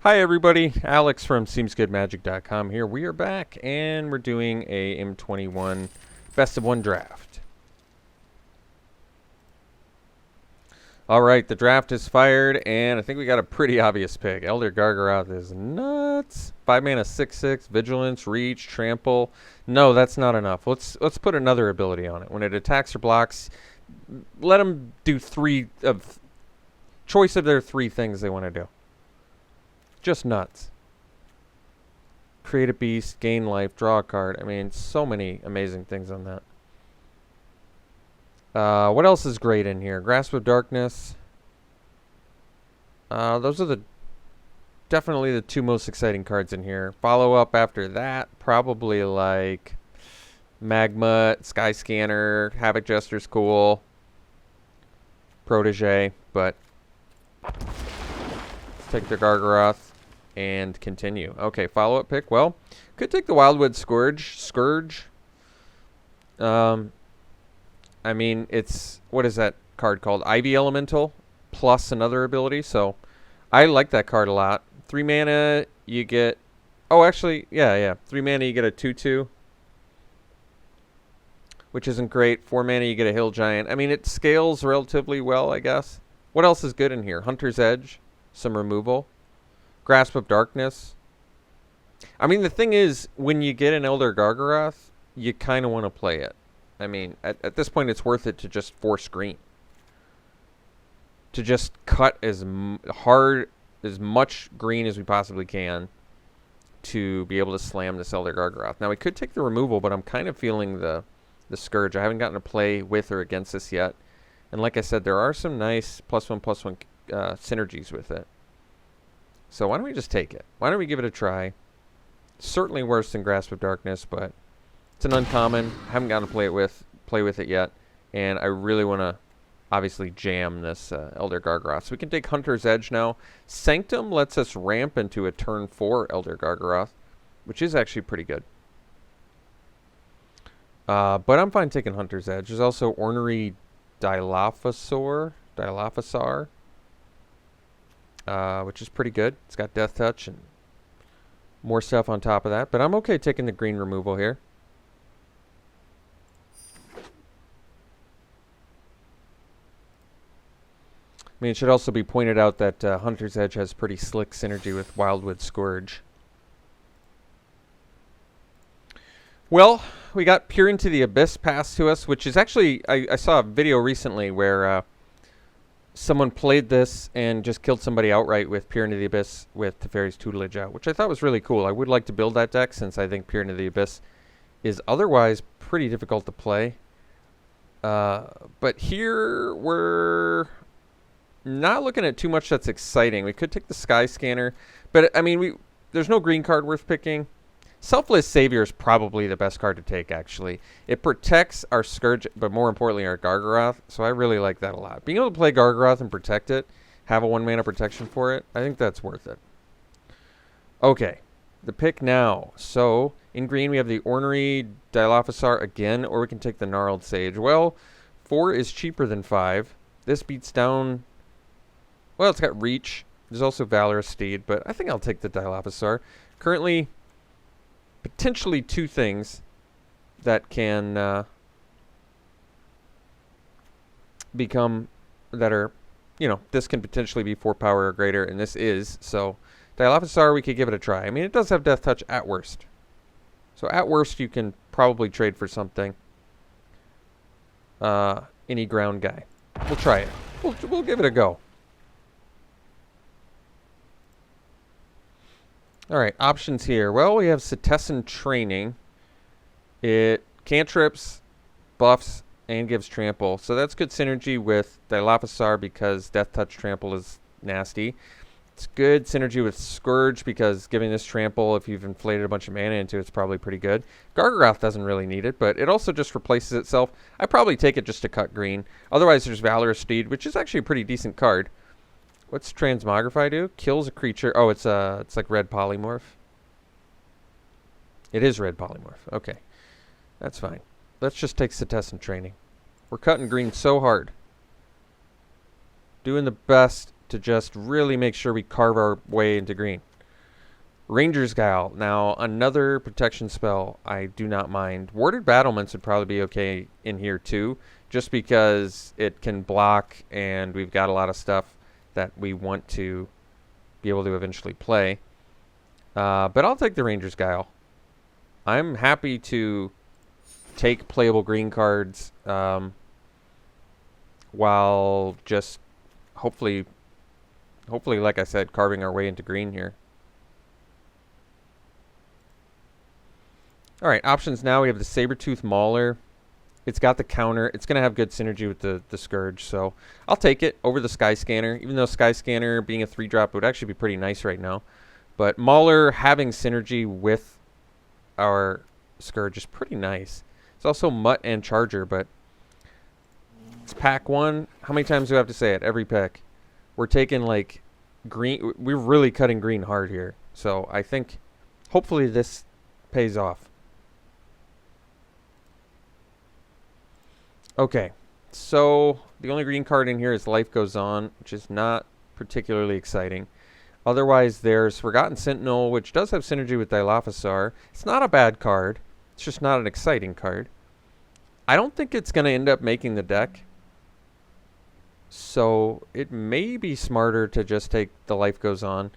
Hi everybody, Alex from SeemsGoodMagic.com here. We are back and we're doing a M21 Best of 1 draft. Alright, the draft is fired and I think we got a pretty obvious pick. Elder Gargaroth is nuts. 5 mana 6/6, Vigilance, Reach, Trample. No, that's not enough. Let's put another ability on it. When it attacks or blocks, let them do choice of their 3 things they want to do. Just nuts. Create a beast, gain life, draw a card. I mean, so many amazing things on that. What else is great in here? Grasp of Darkness. Those are definitely the 2 most exciting cards in here. Follow up after that, probably like Magma, Sky Scanner, Havoc Jester's cool. Protege, but let's take the Gargaroth and continue. Okay, follow-up pick. Well, could take the Wildwood Scourge. I mean, it's, what is that card called? Ivy Elemental plus another ability. So I like that card a lot. 3 mana, you get, oh, actually, yeah. 3 mana, you get a 2/2, which isn't great. 4 mana, you get a Hill Giant. I mean, it scales relatively well, I guess. What else is good in here? Hunter's Edge, some removal. Grasp of Darkness. I mean, the thing is, when you get an Elder Gargaroth, you kind of want to play it. I mean, at this point, it's worth it to just force green. To just cut as much green as we possibly can to be able to slam this Elder Gargaroth. Now, we could take the removal, but I'm kind of feeling the Scourge. I haven't gotten to play with or against this yet. And like I said, there are some nice +1/+1 synergies with it. So why don't we just take it? Why don't we give it a try? Certainly worse than Grasp of Darkness, but it's an uncommon. Haven't gotten to play with it yet, and I really want to obviously jam this Elder Gargaroth. So we can take Hunter's Edge now. Sanctum lets us ramp into a turn 4 Elder Gargaroth, which is actually pretty good. But I'm fine taking Hunter's Edge. There's also Ornery Dilophosaur, which is pretty good. It's got Death Touch and more stuff on top of that. But I'm okay taking the green removal here. I mean, it should also be pointed out that Hunter's Edge has pretty slick synergy with Wildwood Scourge. Well, we got Peer into the Abyss passed to us, which is actually, I saw a video recently where someone played this and just killed somebody outright with Peer into the Abyss with Teferi's Tutelage out, which I thought was really cool. I would like to build that deck since I think Peer into the Abyss is otherwise pretty difficult to play. But here we're not looking at too much that's exciting. We could take the Sky Scanner, but I mean, there's no green card worth picking. Selfless Savior is probably the best card to take, actually. It protects our Scourge, but more importantly, our Gargaroth, so I really like that a lot. Being able to play Gargaroth and protect it, have a 1 mana protection for it, I think that's worth it. Okay, the pick now. So, in green, we have the Ornery Dilophosaur again, or we can take the Gnarled Sage. Well, 4 is cheaper than 5. This beats down, well, it's got Reach. There's also Valorous Steed, but I think I'll take the Dilophosaur. Currently, potentially 2 things that can become, that are, you know, this can potentially be 4 power or greater, and this is. So, Dilophosaur, we could give it a try. I mean, it does have Death Touch at worst. So, at worst, you can probably trade for something. Any ground guy. We'll try it. We'll give it a go. Alright, options here. Well, we have Stephenson Training. It cantrips, buffs, and gives trample. So that's good synergy with Dilophosaur because Death Touch Trample is nasty. It's good synergy with Scourge because giving this trample, if you've inflated a bunch of mana into it, it's probably pretty good. Gargaroth doesn't really need it, but it also just replaces itself. I probably take it just to cut green. Otherwise, there's Valorous Steed, which is actually a pretty decent card. What's Transmogrify do? Kills a creature. Oh, it's like red polymorph. It is red polymorph. Okay. That's fine. Let's just take Stephenson Training. We're cutting green so hard. Doing the best to just really make sure we carve our way into green. Ranger's Guile. Now, another protection spell I do not mind. Warded Battlements would probably be okay in here too, just because it can block and we've got a lot of stuff that we want to be able to eventually play. But I'll take the Ranger's Guile. I'm happy to take playable green cards while just hopefully, like I said, carving our way into green here. All right, options now. We have the Sabertooth Mauler. It's got the counter. It's going to have good synergy with the Scourge, so I'll take it over the Sky Scanner, even though Sky Scanner being a 3-drop would actually be pretty nice right now. But Mauler having synergy with our Scourge is pretty nice. It's also Mutt and Charger, but it's pack 1. How many times do I have to say it? Every pick. We're taking, like, green. We're really cutting green hard here. So I think hopefully this pays off. Okay, so the only green card in here is Life Goes On, which is not particularly exciting. Otherwise, there's Forgotten Sentinel, which does have synergy with Dilophosaur. It's not a bad card. It's just not an exciting card. I don't think it's going to end up making the deck. So it may be smarter to just take the Life Goes On.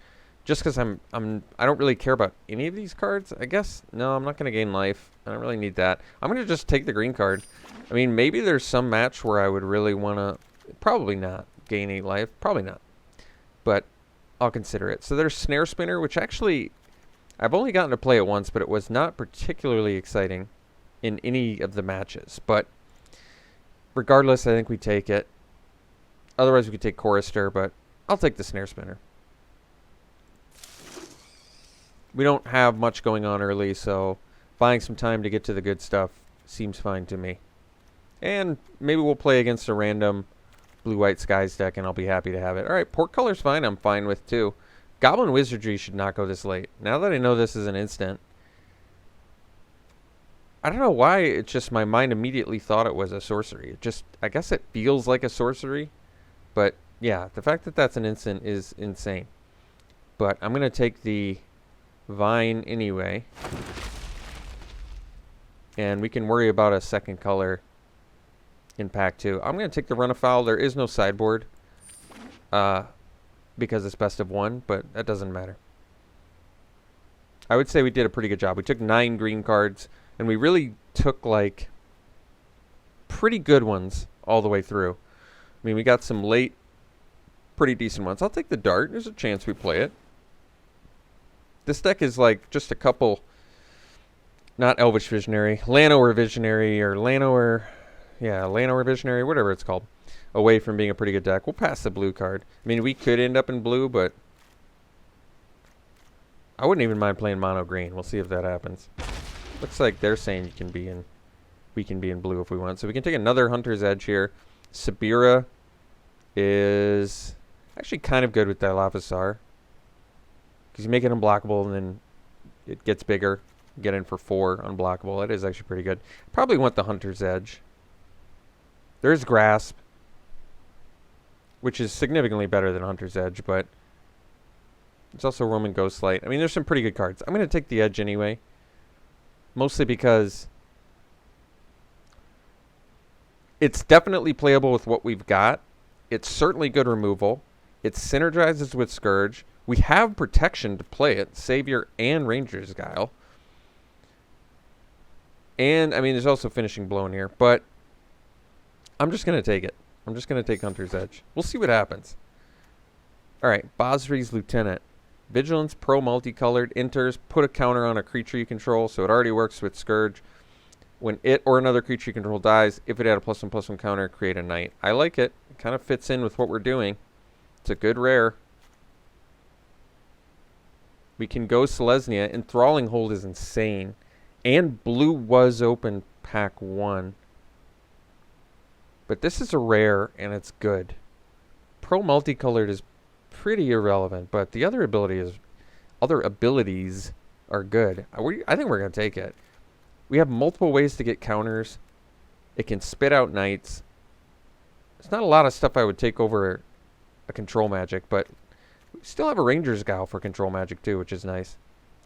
Just because I don't really care about any of these cards, I guess. No, I'm not going to gain life. I don't really need that. I'm going to just take the green card. I mean, maybe there's some match where I would really want to... Probably not gain 8 life. Probably not. But I'll consider it. So there's Snare Spinner, which actually... I've only gotten to play it once, but it was not particularly exciting in any of the matches. But regardless, I think we take it. Otherwise, we could take Chorister, but I'll take the Snare Spinner. We don't have much going on early, so buying some time to get to the good stuff seems fine to me. And maybe we'll play against a random Blue-White Skies deck, and I'll be happy to have it. All right, Portcolor's fine. I'm fine with, too. Goblin Wizardry should not go this late. Now that I know this is an instant, I don't know why, it's just my mind immediately thought it was a sorcery. It just, I guess it feels like a sorcery. But, yeah, the fact that that's an instant is insane. But I'm going to take the Vine anyway. And we can worry about a second color in pack 2. I'm going to take the Run Afoul. There is no sideboard because it's best of 1, but that doesn't matter. I would say we did a pretty good job. We took 9 green cards, and we really took, like, pretty good ones all the way through. I mean, we got some late, pretty decent ones. I'll take the Dart. There's a chance we play it. This deck is, like, just a couple... Not Elvish Visionary. Llanowar Visionary, or Llanowar... Yeah, Llanowar Visionary, whatever it's called. Away from being a pretty good deck. We'll pass the blue card. I mean, we could end up in blue, but... I wouldn't even mind playing mono green. We'll see if that happens. Looks like they're saying you can be in... We can be in blue if we want. So we can take another Hunter's Edge here. Sabira is... actually kind of good with Dilophosaur. Because you make it unblockable, and then it gets bigger. Get in for 4 unblockable. That is actually pretty good. Probably want the Hunter's Edge. There's Grasp, which is significantly better than Hunter's Edge, but there's also Roman Ghostlight. I mean, there's some pretty good cards. I'm going to take the Edge anyway, mostly because it's definitely playable with what we've got. It's certainly good removal. It synergizes with Scourge. We have protection to play it, Savior and Ranger's Guile. And, I mean, there's also Finishing Blow in here, but I'm just going to take it. I'm just going to take Hunter's Edge. We'll see what happens. All right, Basri's Lieutenant. Vigilance, Pro Multicolored, enters, put a counter on a creature you control, so it already works with Scourge. When it or another creature you control dies, if it had a +1/+1 counter, create a Knight. I like it. It kind of fits in with what we're doing. It's a good rare. We can go Selesnya. Enthralling Hold is insane. And blue was open pack 1. But this is a rare, and it's good. Pro Multicolored is pretty irrelevant, but the other abilities are good. I think we're going to take it. We have multiple ways to get counters. It can spit out Knights. There's not a lot of stuff I would take over a Control Magic, but we still have a Ranger's Guile for Control Magic too, which is nice.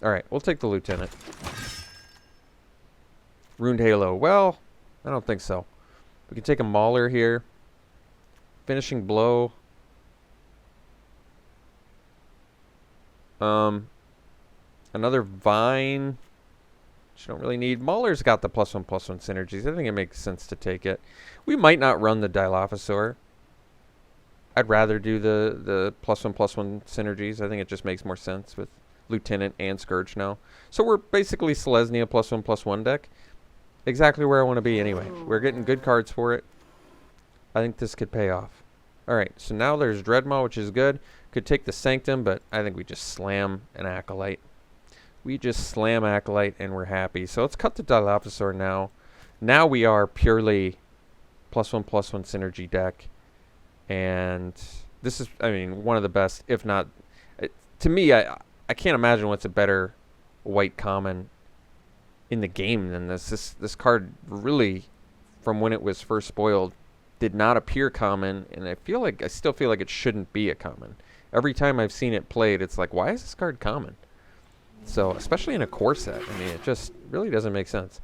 Alright, we'll take the Lieutenant. Ruined Halo. Well, I don't think so. We can take a Mauler here. Finishing Blow. Another Vine. Which I don't really need. Mauler's got the +1/+1 synergies. I think it makes sense to take it. We might not run the Dilophosaur. I'd rather do the +1/+1 synergies. I think it just makes more sense with Lieutenant and Scourge now. So we're basically Selesnya +1/+1 deck. Exactly where I want to be anyway. We're getting good cards for it. I think this could pay off. Alright, so now there's Dreadmaw, which is good. Could take the Sanctum, but I think we just slam an Acolyte. We just slam Acolyte and we're happy. So let's cut the Dilophosaur now. Now we are purely +1/+1 synergy deck. And this is, I mean, one of the best, if not... to me, I can't imagine what's a better white common in the game than this. This card really, from when it was first spoiled, did not appear common, and I still feel like it shouldn't be a common. Every time I've seen it played, it's like, why is this card common? So, especially in a core set, I mean, it just really doesn't make sense.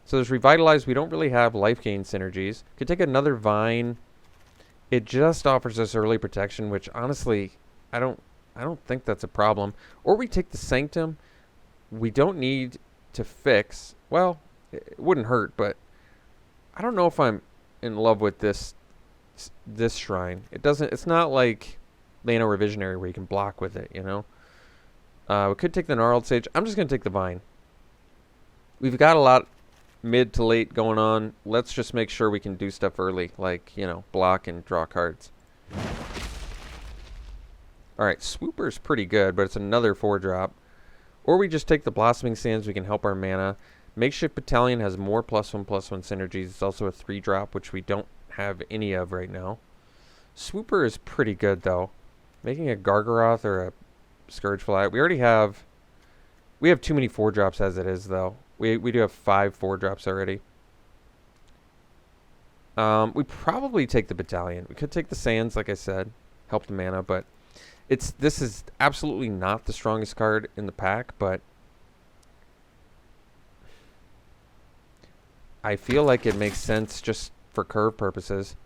So there's Revitalize. We don't really have life gain synergies. Could take another Vine. It just offers us early protection, which honestly, I don't think that's a problem. Or we take the Sanctum. We don't need to fix. Well, it wouldn't hurt, but I don't know if I'm in love with this shrine. It's not like Lano Revisionary where you can block with it, you know. We could take the Gnarled Sage. I'm just going to take the Vine. We've got a lot mid to late going on. Let's just make sure we can do stuff early, like, you know, block and draw cards. Alright, Swooper's pretty good, but it's another 4-drop. Or we just take the Blossoming Sands. We can help our mana. Makeshift Battalion has more +1/+1 synergies. It's also a 3-drop, which we don't have any of right now. Swooper is pretty good, though. Making a Gargaroth or a Scourge Fly. We have too many 4-drops as it is, though. We do have 5 4-drops already. We probably take the Battalion. We could take the Sands, like I said. Help the mana, but this is absolutely not the strongest card in the pack, but I feel like it makes sense just for curve purposes.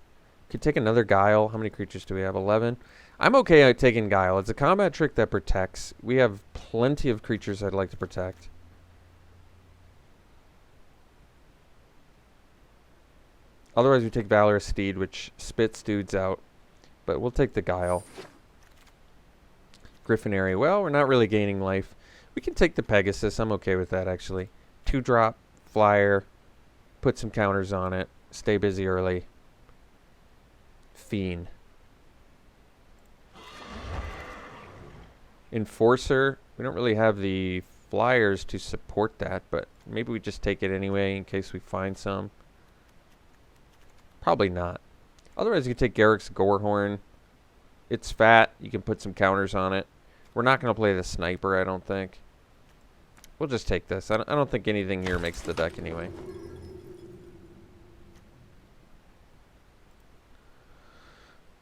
Could take another Guile. How many creatures do we have? 11. I'm okay at taking Guile. It's a combat trick that protects. We have plenty of creatures I'd like to protect. Otherwise, we take Valorous Steed, which spits dudes out. But we'll take the Guile. Griffinary. Well, we're not really gaining life. We can take the Pegasus. I'm okay with that, actually. 2-drop, flyer. Put some counters on it. Stay busy early. Fiend. Enforcer. We don't really have the flyers to support that, but maybe we just take it anyway in case we find some. Probably not. Otherwise, you can take Garrick's Gorehorn. It's fat. You can put some counters on it. We're not going to play the Sniper, I don't think. We'll just take this. I don't think anything here makes the deck anyway.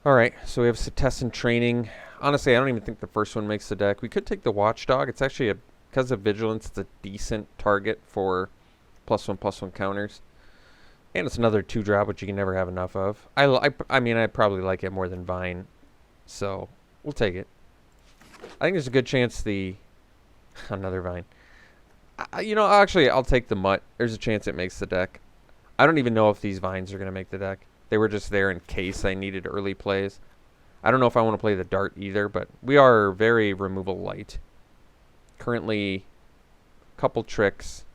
Alright, so we have Setessan Training. Honestly, I don't even think the first one makes the deck. We could take the Watchdog. It's actually, because of Vigilance, it's a decent target for +1/+1 counters. And it's another 2-drop, which you can never have enough of. I mean, I probably like it more than Vine. So, we'll take it. I think there's a good chance another Vine. You know, actually, I'll take the Mutt. There's a chance it makes the deck. I don't even know if these Vines are going to make the deck. They were just there in case I needed early plays. I don't know if I want to play the Dart either, but we are very removal light. Currently, a couple tricks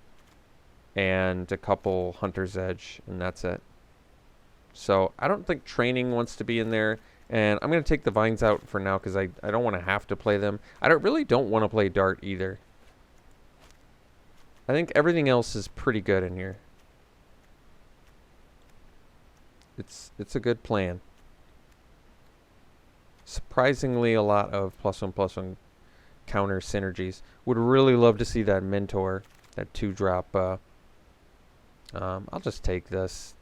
and a couple Hunter's Edge, and that's it. So I don't think Training wants to be in there, and I'm going to take the Vines out for now because I don't want to have to play them. I really don't want to play Dart either. I think everything else is pretty good in here. It's a good plan. Surprisingly, a lot of +1/+1 counter synergies. Would really love to see that Mentor, that 2-drop. I'll just take this.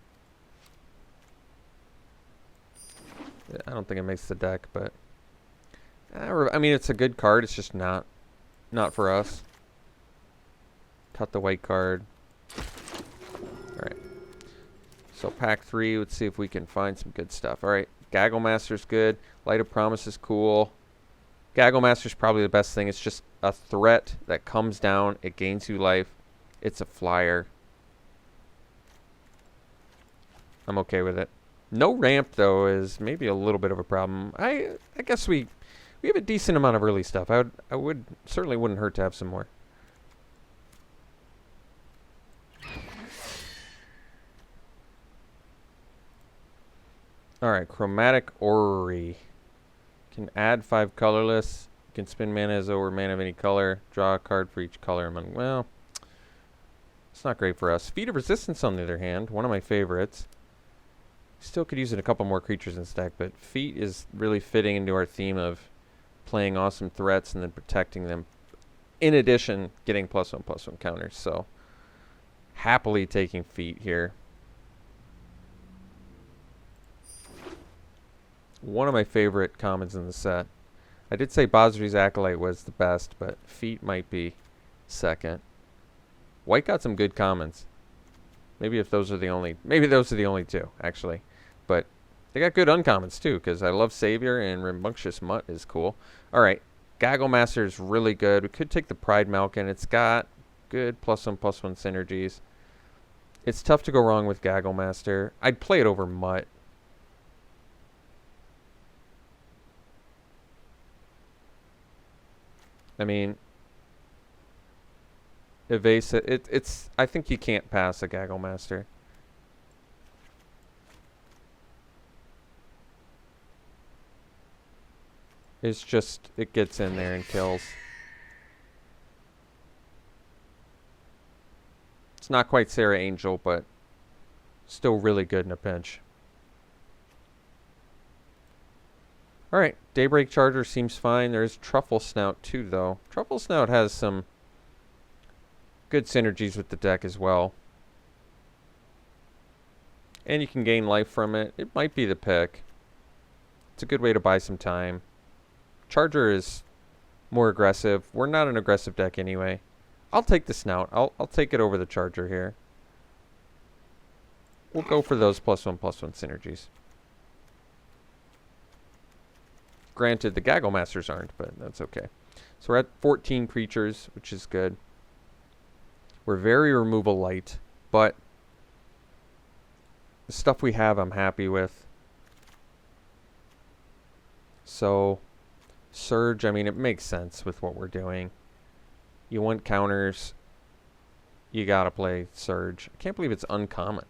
I don't think it makes the deck, but I mean, it's a good card. It's just not Not for us. Cut the white card. Alright. So pack 3, let's see if we can find some good stuff. Alright, Gaggle Master's good. Light of Promise is cool. Gaggle Master's probably the best thing. It's just a threat that comes down. It gains you life. It's a flyer. I'm okay with it. No ramp, though, is maybe a little bit of a problem. I guess we have a decent amount of early stuff. I would certainly wouldn't hurt to have some more. Alright, Chromatic Orrery. Can add 5 colorless. You can spend mana as though we're mana of any color. Draw a card for each color among. Well, it's not great for us. Feat of Resistance, on the other hand, one of my favorites. Still could use it a couple more creatures in stack, but Feat is really fitting into our theme of playing awesome threats and then protecting them. In addition, getting +1/+1 counters. So, happily taking Feat here. One of my favorite commons in the set. I did say Basri's Acolyte was the best, but Feat might be second. White got some good commons. Maybe those are the only two, actually. But they got good uncommons too, because I love Savior and Rambunctious Mutt is cool. Alright, Gaggle Master is really good. We could take the Pride Malkin. It's got good +1/+1 synergies. It's tough to go wrong with Gaggle Master. I'd play it over Mutt. I mean, evasive. It's. I think you can't pass a Gaggle Master. It's just it gets in there and kills. It's not quite Sarah Angel, but still really good in a pinch. Alright, Daybreak Charger seems fine. There's Truffle Snout too, though. Truffle Snout has some good synergies with the deck as well. And you can gain life from it. It might be the pick. It's a good way to buy some time. Charger is more aggressive. We're not an aggressive deck anyway. I'll take the Snout. I'll take it over the Charger here. We'll go for those +1/+1 synergies. Granted, the Gaggle Masters aren't, but that's okay. So we're at 14 creatures, which is good. We're very removal light, but the stuff we have I'm happy with. So, Surge, I mean, it makes sense with what we're doing. You want counters, you gotta play Surge. I can't believe it's uncommon.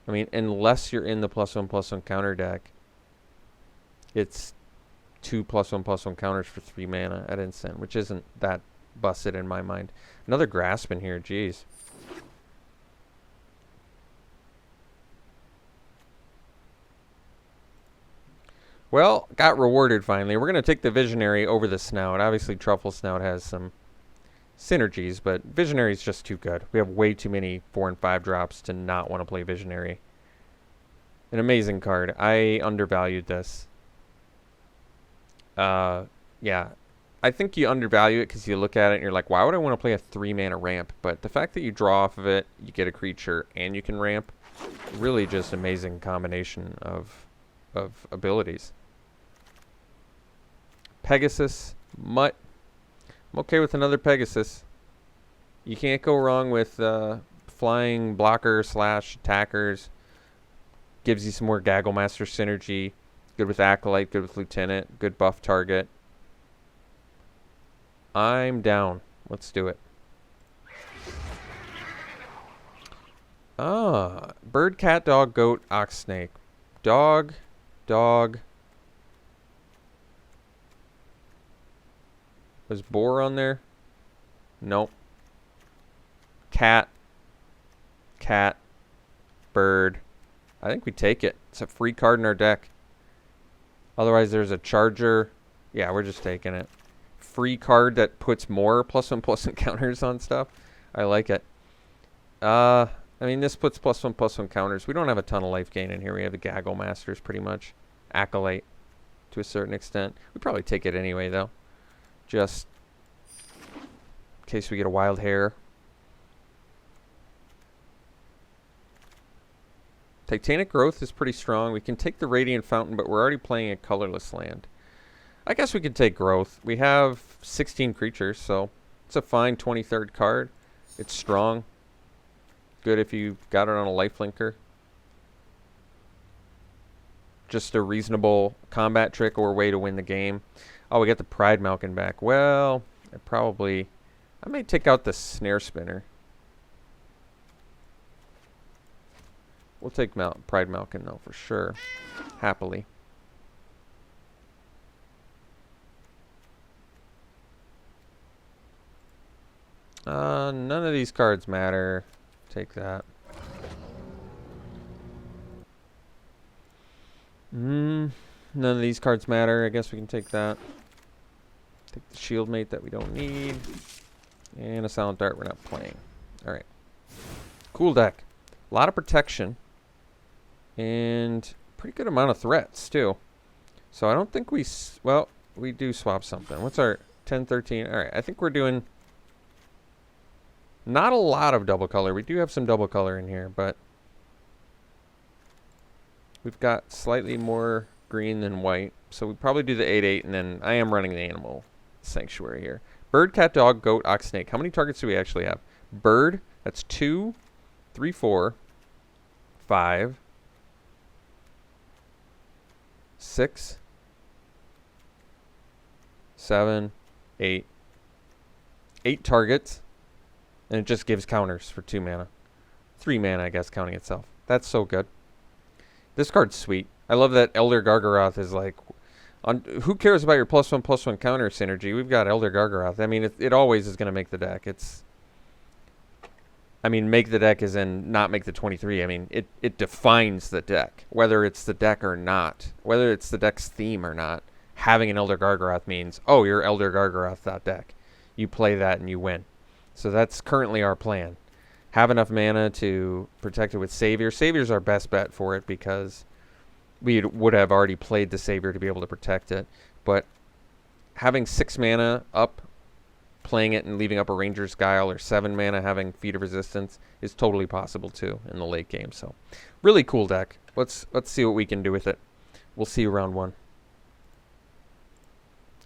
I mean, unless you're in the +1/+1 counter deck, it's 2 +1/+1 counters for 3 mana at instant, which isn't that busted in my mind. Another Grasp in here, jeez. Well, got rewarded finally. We're going to take the Visionary over the Snout. Obviously, Truffle Snout has some synergies, but Visionary is just too good. We have way too many 4 and 5 drops to not want to play Visionary. An amazing card. I undervalued this. Yeah. I think you undervalue it because you look at it and you're like, why would I want to play a 3 mana ramp? But the fact that you draw off of it, you get a creature, and you can ramp, really just amazing combination of abilities. Pegasus, Mutt. I'm okay with another Pegasus. You can't go wrong with flying blocker / attackers. Gives you some more Gaggle Master synergy. Good with Acolyte, good with Lieutenant, good buff target. I'm down. Let's do it. Bird, cat, dog, goat, ox, snake. Dog. Was boar on there? Nope. Cat. Bird. I think we take it. It's a free card in our deck. Otherwise, there's a Charger. Yeah, we're just taking it. Free card that puts more +1/+1 counters on stuff. I like it. I mean, this puts +1/+1 counters. We don't have a ton of life gain in here. We have the Gaggle Masters pretty much. Acolyte to a certain extent. We'd probably take it anyway, though. Just case we get a wild hair. Titanic Growth is pretty strong. We can take the Radiant Fountain, but we're already playing a colorless land. I guess we could take Growth. We have 16 creatures, so it's a fine 23rd card. It's strong. Good if you got it on a lifelinker. Just a reasonable combat trick or way to win the game. Oh, we got the Pride Malkin back. Well, I may take out the Snare Spinner. We'll take Pride Malkin, though, for sure. Happily. None of these cards matter. Take that. None of these cards matter. I guess we can take that. Take the Shield Mate that we don't need. And a Silent Dart we're not playing. Alright. Cool deck. A lot of protection. And pretty good amount of threats, too. So I don't think we do swap something. What's our 10, 13? Alright, I think we're doing not a lot of double color. We do have some double color in here, but we've got slightly more green than white. So we probably do the 8/8, and then I am running the Animal Sanctuary here. Bird, cat, dog, goat, ox, snake. How many targets do we actually have? Bird, that's 2, 3, 4, 5, 6, 7, 8. 8 targets. And it just gives counters for 2 mana. 3 mana, I guess, counting itself. That's so good. This card's sweet. I love that Elder Gargaroth is like... who cares about your +1/+1 counter synergy? We've got Elder Gargaroth. I mean, it always is going to make the deck. Make the deck as in not make the 23. I mean, it defines the deck. Whether it's the deck or not. Whether it's the deck's theme or not. Having an Elder Gargaroth means, oh, you're Elder Gargaroth deck. You play that and you win. So that's currently our plan. Have enough mana to protect it with Savior. Savior's our best bet for it because we would have already played the Savior to be able to protect it. But having 6 mana up, playing it and leaving up a Ranger's Guile, or 7 mana having Feat of Resistance is totally possible too in the late game. So really cool deck. Let's see what we can do with it. We'll see you round 1.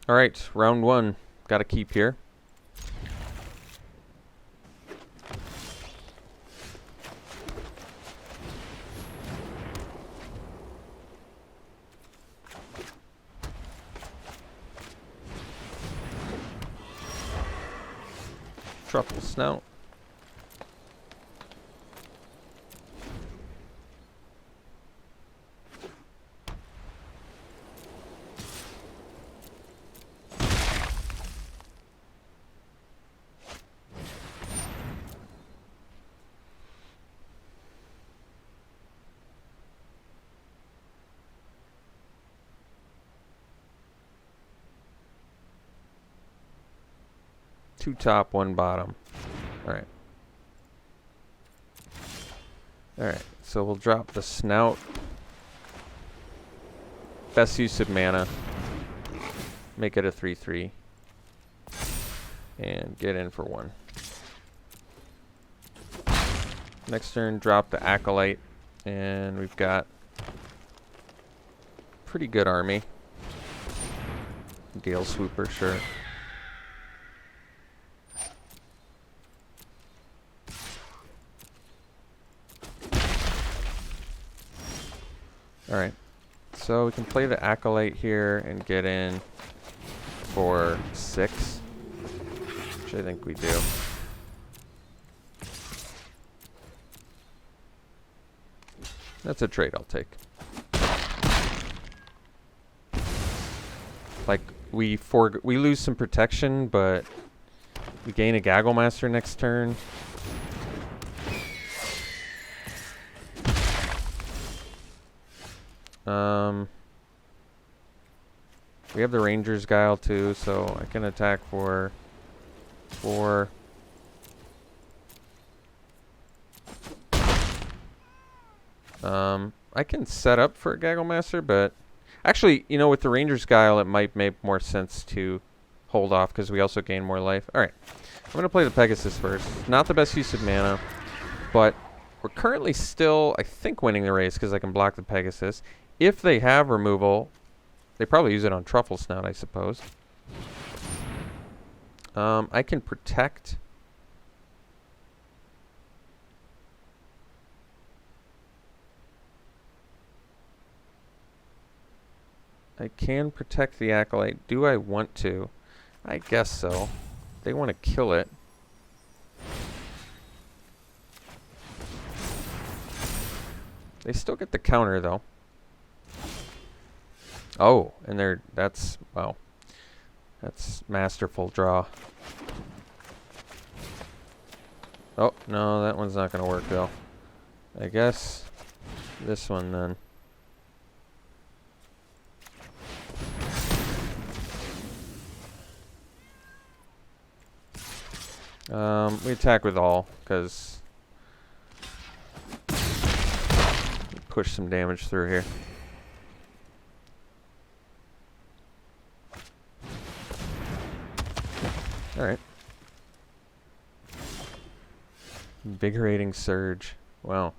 All right, round 1. Got to keep here. Truffle Snout. Two top, one bottom. Alright. Alright, so we'll drop the Snout. Best use of mana. Make it a 3/3. And get in for 1. Next turn, drop the Acolyte. And we've got pretty good army. Gale Swooper, sure. Alright, so we can play the Acolyte here and get in for 6, which I think we do. That's a trade I'll take. Like, we lose some protection, but we gain a Gagglemaster next turn. We have the Ranger's Guile too, so I can attack for 4. I can set up for a Gagglemaster, but actually, you know, with the Ranger's Guile, it might make more sense to hold off because we also gain more life. Alright, I'm going to play the Pegasus first. Not the best use of mana, but we're currently still, I think, winning the race because I can block the Pegasus. If they have removal, they probably use it on Truffle Snout, I suppose. I can protect. I can protect the Acolyte. Do I want to? I guess so. They want to kill it. They still get the counter, though. Oh, and that's, wow. That's masterful draw. Oh, no, that one's not going to work, though. I guess this one, then. We attack with all, because push some damage through here. Alright. Invigorating Surge. Wow.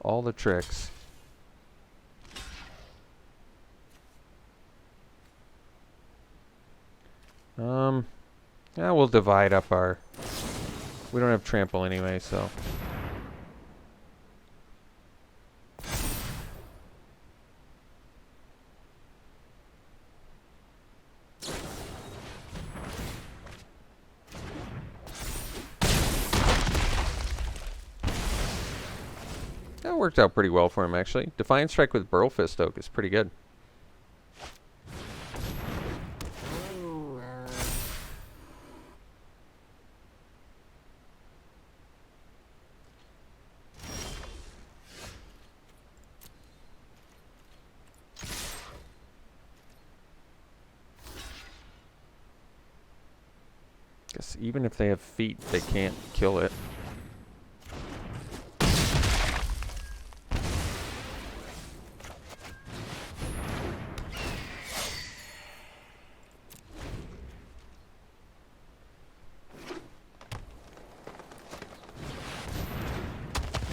All the tricks. Yeah, we'll divide up our... We don't have trample anyway, so... That worked out pretty well for him, actually. Defiant Strike with Burl Fist Oak is pretty good. Guess even if they have feet, they can't kill it.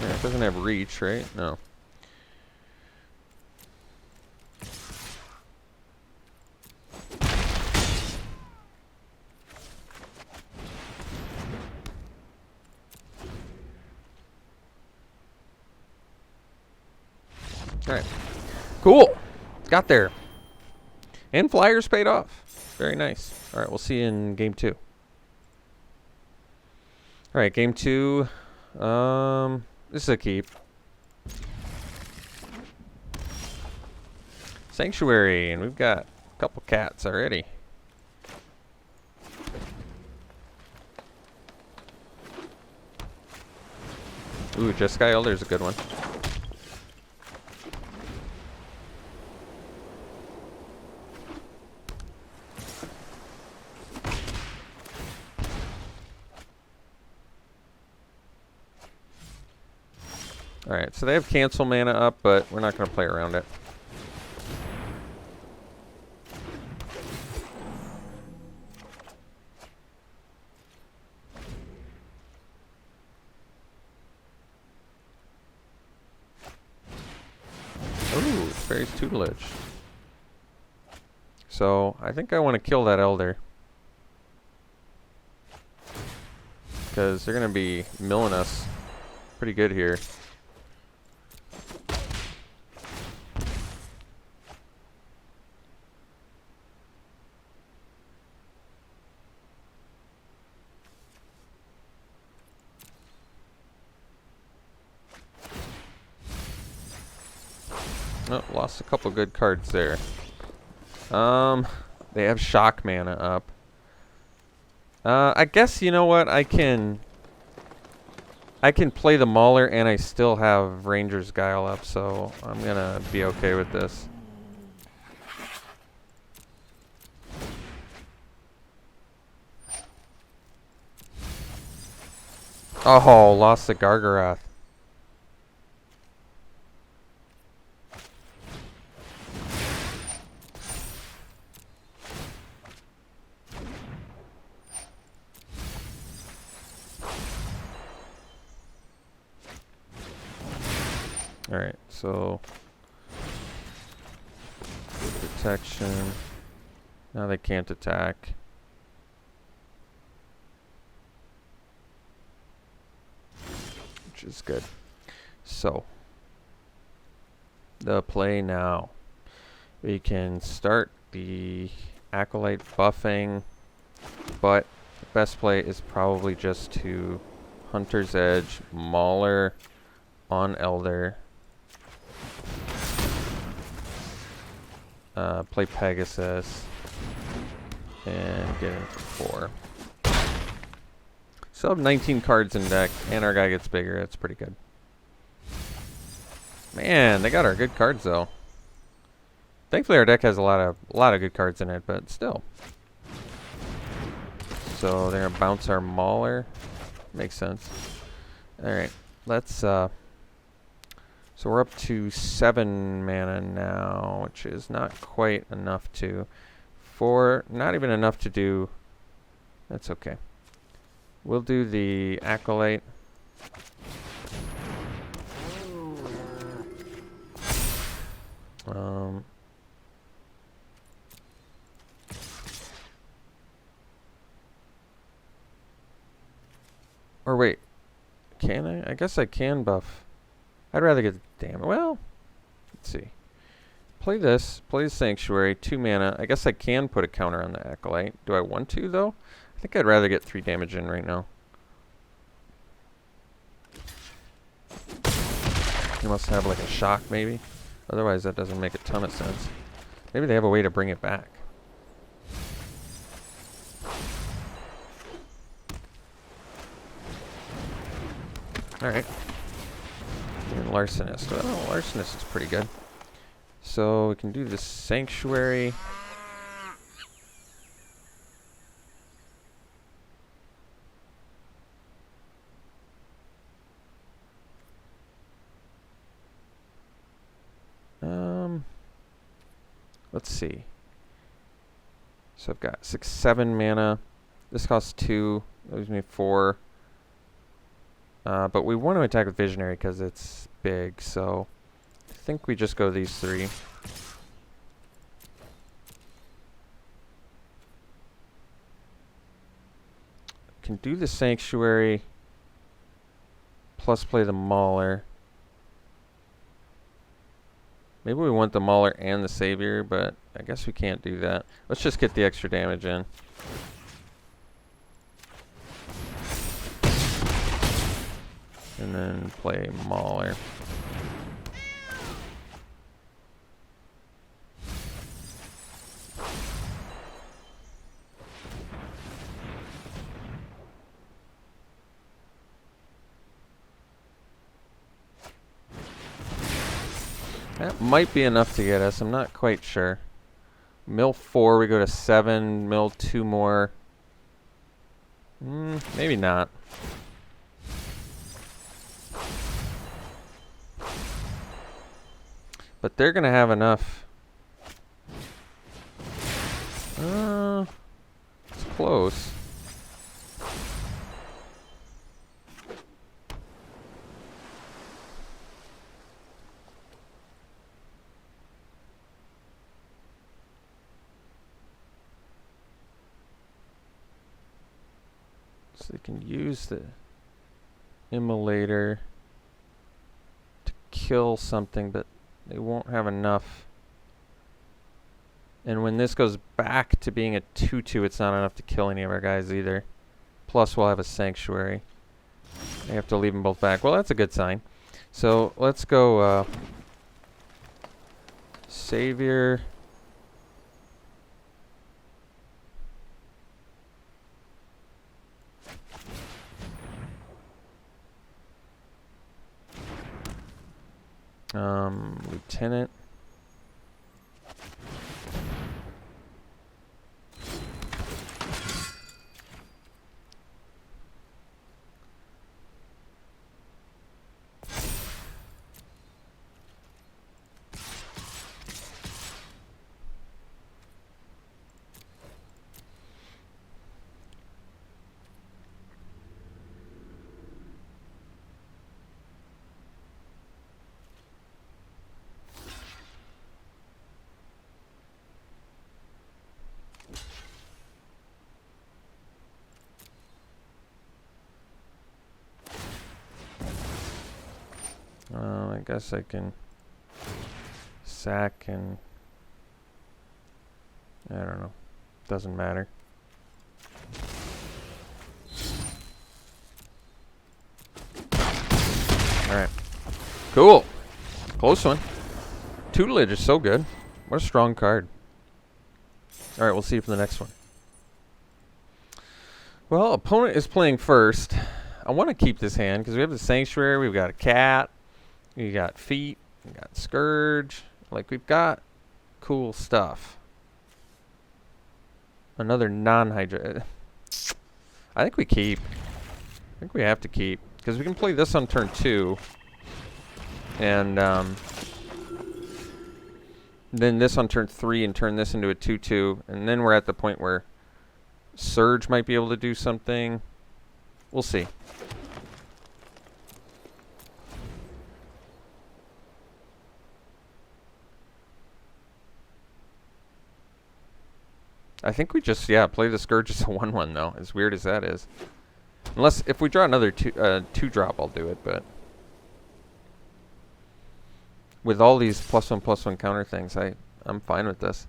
Yeah, it doesn't have reach, right? No. Alright. Cool. Got there. And Flyers paid off. Very nice. Alright, we'll see you in game 2. Alright, game 2. This is a keep. Sanctuary, and we've got a couple cats already. Ooh, Jeskai Elder's a good one. Alright, so they have cancel mana up, but we're not going to play around it. Ooh, Fairy's Tutelage. So, I think I want to kill that Elder. Because they're going to be milling us pretty good here. Oh, lost a couple good cards there. They have shock mana up. I guess, you know what, I can play the Mauler and I still have Ranger's Guile up, so I'm gonna be okay with this. Oh, lost the Gargaroth. Alright, so protection. Now they can't attack. Which is good. So, the play now. We can start the Acolyte buffing, but the best play is probably just to Hunter's Edge, Mauler on Elder, play Pegasus, and get in for 4. Still have 19 cards in deck, and our guy gets bigger. That's pretty good. Man, they got our good cards though. Thankfully, our deck has a lot of good cards in it, but still. So they're gonna bounce our Mauler. Makes sense. All right, let's. So we're up to 7 mana now, which is not quite enough to. Not even enough to do. That's okay. We'll do the Acolyte. Or wait, can I? I guess I can buff. I'd rather get the damage. Well, let's see. Play this. Play the Sanctuary. 2 mana. I guess I can put a counter on the Acolyte. Do I want to, though? I think I'd rather get 3 damage in right now. You must have like a shock, maybe. Otherwise, that doesn't make a ton of sense. Maybe they have a way to bring it back. Alright. And Larcenist. Well, Larcenist is pretty good. So we can do the Sanctuary. Let's see. So I've got 6, 7 mana. This costs 2. That leaves me 4. But we want to attack with Visionary because it's big, so I think we just go these 3. Can do the Sanctuary plus play the Mauler. Maybe we want the Mauler and the Savior, but I guess we can't do that. Let's just get the extra damage in. And then play Mauler. That might be enough to get us. I'm not quite sure. Mill 4, we go to 7. Mill 2 more. Maybe not. But they're going to have enough. It's close. So they can use the Immolator to kill something, but they won't have enough. And when this goes back to being a 2/2, it's not enough to kill any of our guys either. Plus, we'll have a Sanctuary. They have to leave them both back. Well, that's a good sign. So let's go Savior. Lieutenant. guess I can sack and... I don't know. Doesn't matter. Alright. Cool. Close one. Tutelage is so good. What a strong card. Alright, we'll see you for the next one. Well, opponent is playing first. I want to keep this hand because we have the Sanctuary, we've got a cat, we got feet, we got Scourge. Like, we've got cool stuff. Another non-Hydra. I think we keep. I think we have to keep. Because we can play this on turn 2. And then this on turn 3 and turn this into a 2-2. And then we're at the point where Surge might be able to do something. We'll see. I think we just, yeah, play the Scourge as a 1-1 though, as weird as that is. Unless, if we draw another 2-drop, I'll do it, but... With all these +1/+1 counter things, I'm fine with this.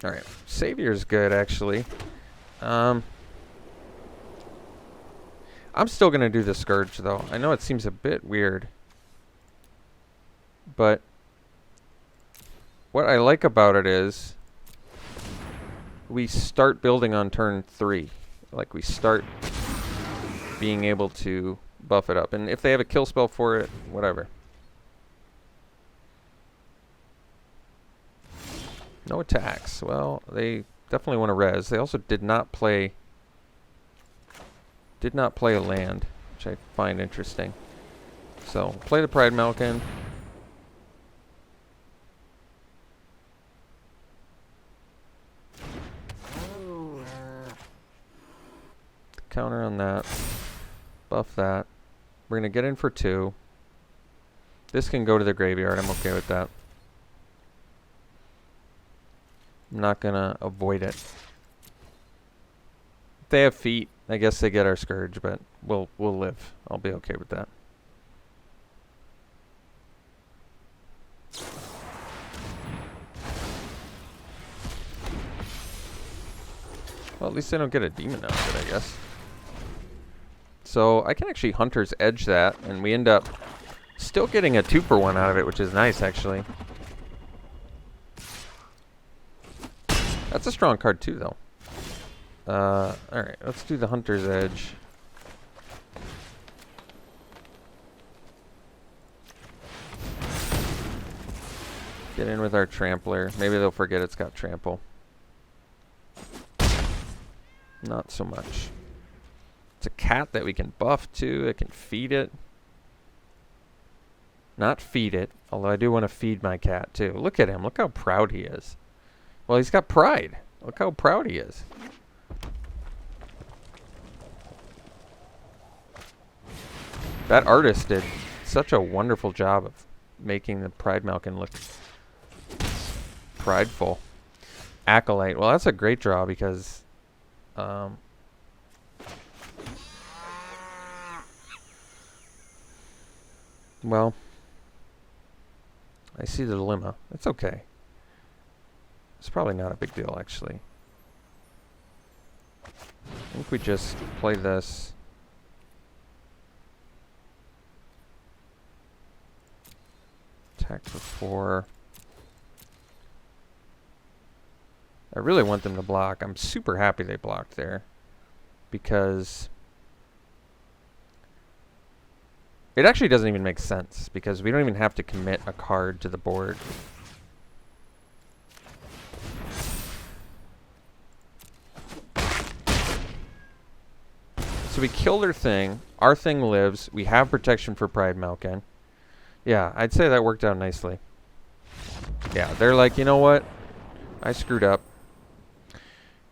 Alright, Savior's good, actually. I'm still going to do the Scourge, though. I know it seems a bit weird. But what I like about it is we start building on turn 3. Like, we start being able to buff it up. And if they have a kill spell for it, whatever. No attacks. Well, they definitely want to res. They also did not play a land, which I find interesting. So, play the Pride Malkin. Counter on that. Buff that. We're going to get in for 2. This can go to the graveyard. I'm okay with that. I'm not going to avoid it. If they have feet, I guess they get our Scourge, but we'll live. I'll be okay with that. Well, at least they don't get a demon out of it, I guess. So I can actually Hunter's Edge that, and we end up still getting a 2-for-1 out of it, which is nice, actually. That's a strong card, too, though. Alright, let's do the Hunter's Edge. Get in with our Trampler. Maybe they'll forget it's got Trample. Not so much. It's a cat that we can buff, too. I can feed it. Not feed it, although I do want to feed my cat, too. Look at him. Look how proud he is. Well, he's got pride. Look how proud he is. That artist did such a wonderful job of making the Pride Malkin look prideful. Acolyte. Well, that's a great draw because... well, I see the dilemma. It's okay. It's probably not a big deal, actually. I think we just play this. Attack for 4. I really want them to block. I'm super happy they blocked there. Because it actually doesn't even make sense. Because we don't even have to commit a card to the board. So we kill their thing. Our thing lives. We have protection for Pride Malkin. Yeah, I'd say that worked out nicely. Yeah, they're like, you know what? I screwed up.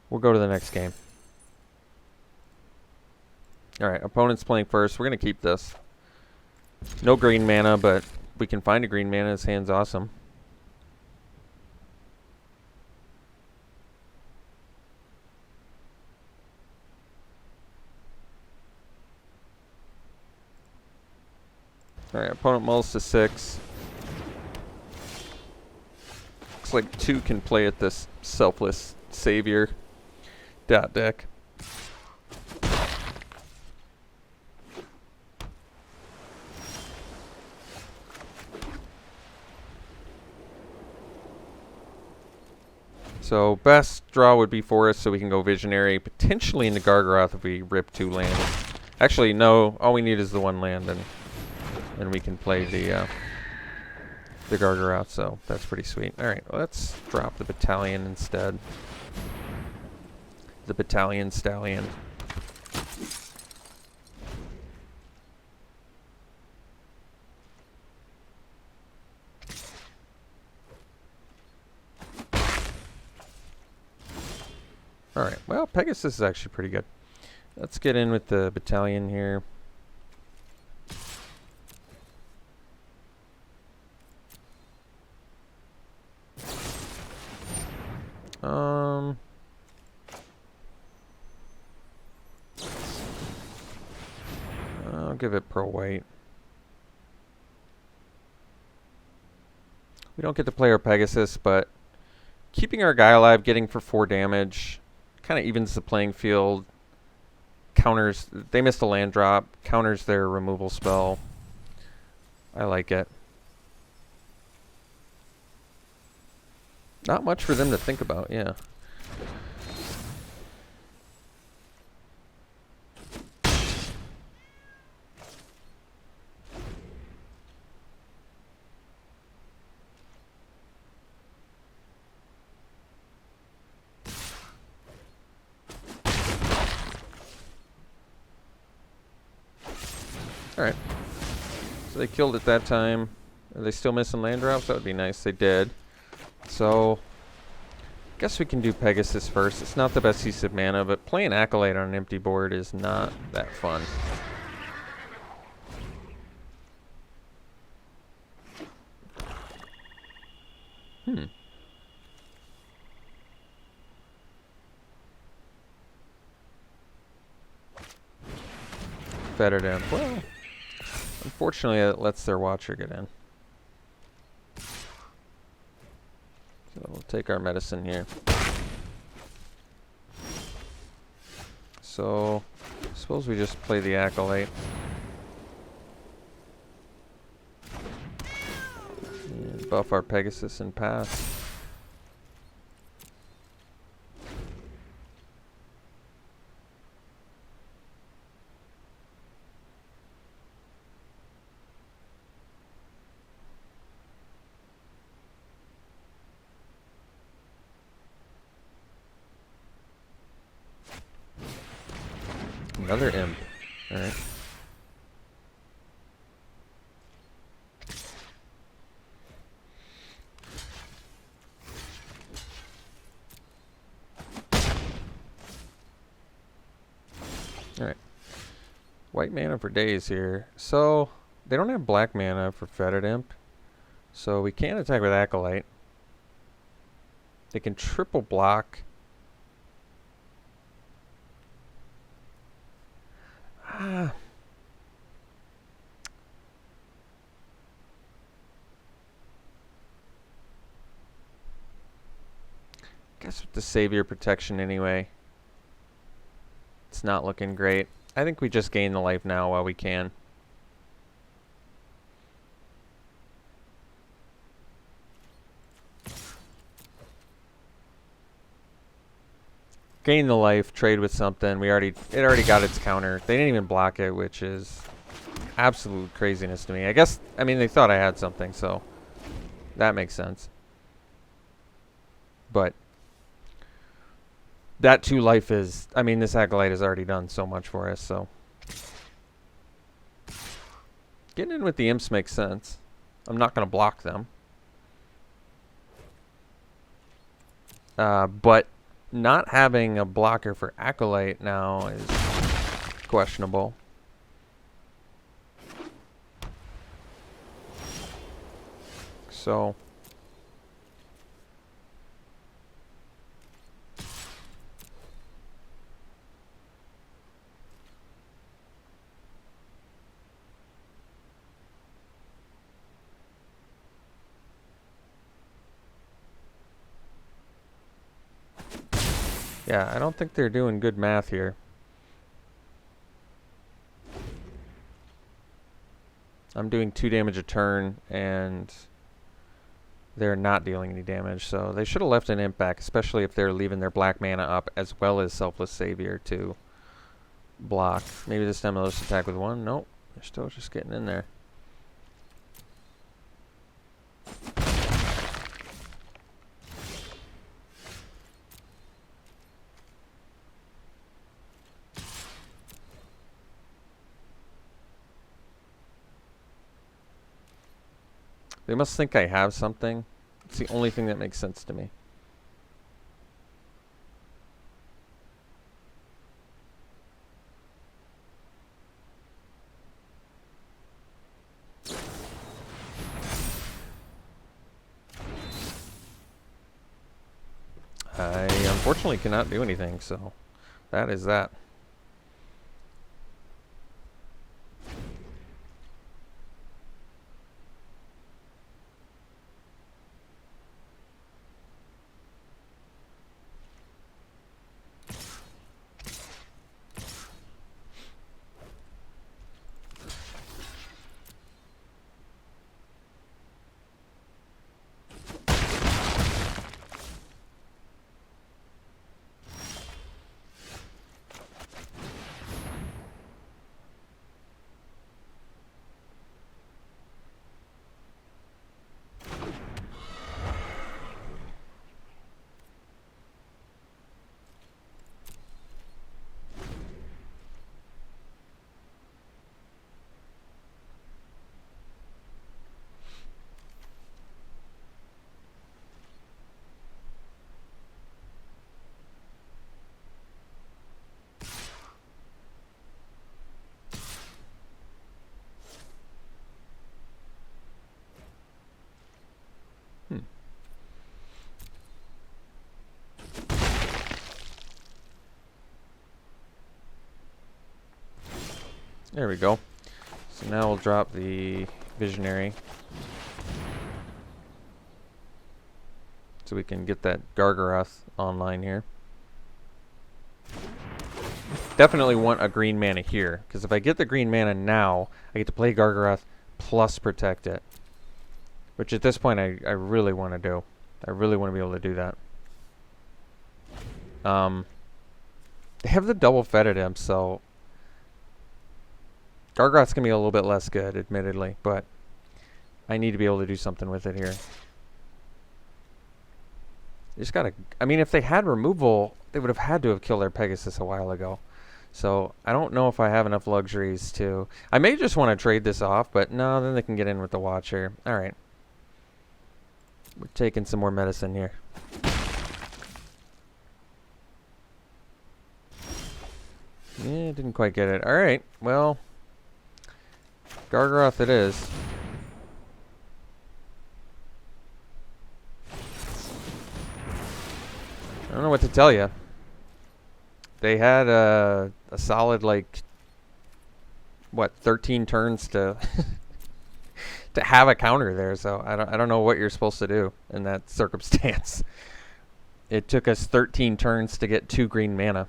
We'll go to the next game. Alright, opponent's playing first. We're going to keep this. No green mana, but we can find a green mana. His hand's awesome. Alright, opponent mulls to 6. Looks like 2 can play at this selfless savior dot deck. So best draw would be Forest, so we can go Visionary, potentially into Gargaroth if we rip 2 lands. Actually, no, all we need is the 1 land, and we can play the Gargaroth, so that's pretty sweet. Alright, well, let's drop the Battalion instead. The Battalion Stallion. Alright, well, Pegasus is actually pretty good. Let's get in with the Battalion here. I'll give it Pro White. We don't get to play our Pegasus, but keeping our guy alive, getting for 4 damage, kind of evens the playing field. Counters, they missed a land drop, counters their removal spell. I like it. Not much for them to think about, yeah. Alright. So they killed it that time. Are they still missing land drops? That would be nice. They did. So, guess we can do Pegasus first. It's not the best use of mana, but playing Acolyte on an empty board is not that fun. Fettered Imp. Well, unfortunately, it lets their Watcher get in. So we'll take our medicine here. So, suppose we just play the Acolyte. And buff our Pegasus and pass. Another imp. Alright. Alright. White mana for days here. So, they don't have black mana for Fettered Imp. So we can't attack with Acolyte. They can triple block. Guess with the Savior protection anyway, it's not looking great. I think we just gain the life now while we can. Gain the life, trade with something. It already got its counter. They didn't even block it, which is absolute craziness to me. I mean, they thought I had something, so that makes sense. But that 2 life is, I mean, this Acolyte has already done so much for us, so. Getting in with the imps makes sense. I'm not going to block them. But not having a blocker for Acolyte now is questionable. So Yeah, I don't think they're doing good math here. I'm doing 2 damage a turn, and they're not dealing any damage, so they should have left an imp back, especially if they're leaving their black mana up as well as Selfless Savior to block. Maybe this time they'll just attack with 1. Nope, they're still just getting in there. They must think I have something. It's the only thing that makes sense to me. I unfortunately cannot do anything, so that is that. There we go. So now we'll drop the Visionary, so we can get that Gargaroth online here. Definitely want a green mana here, because if I get the green mana now, I get to play Gargaroth plus protect it, which at this point I really want to do. I really want to be able to do that. They have the double Fetid Imp, so Gargaroth's going to be a little bit less good, admittedly, but I need to be able to do something with it here. You just gotta, I mean, if they had removal, they would have had to have killed their Pegasus a while ago. So I don't know if I have enough luxuries to... I may just want to trade this off, but no, then they can get in with the Watcher. Alright. We're taking some more medicine here. Yeah, didn't quite get it. Alright, well... Gargaroth it is. I don't know what to tell you. They had a solid, like, what, 13 turns to to have a counter there. So I don't know what you're supposed to do in that circumstance. It took us 13 turns to get 2 green mana.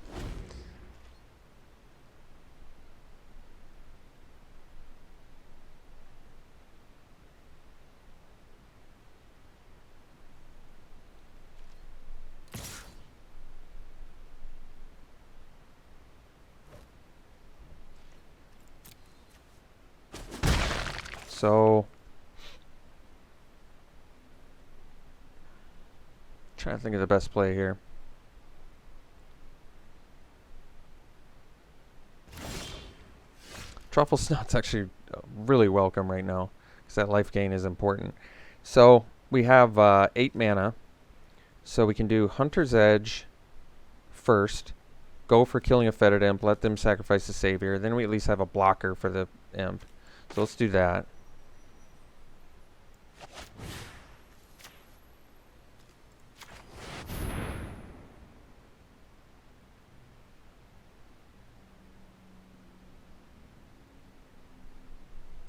So, trying to think of the best play here. Truffle Snot's actually really welcome right now, because that life gain is important. So, we have 8 mana, so we can do Hunter's Edge first, go for killing a Fetid Imp, let them sacrifice the Savior, then we at least have a blocker for the Imp. So let's do that.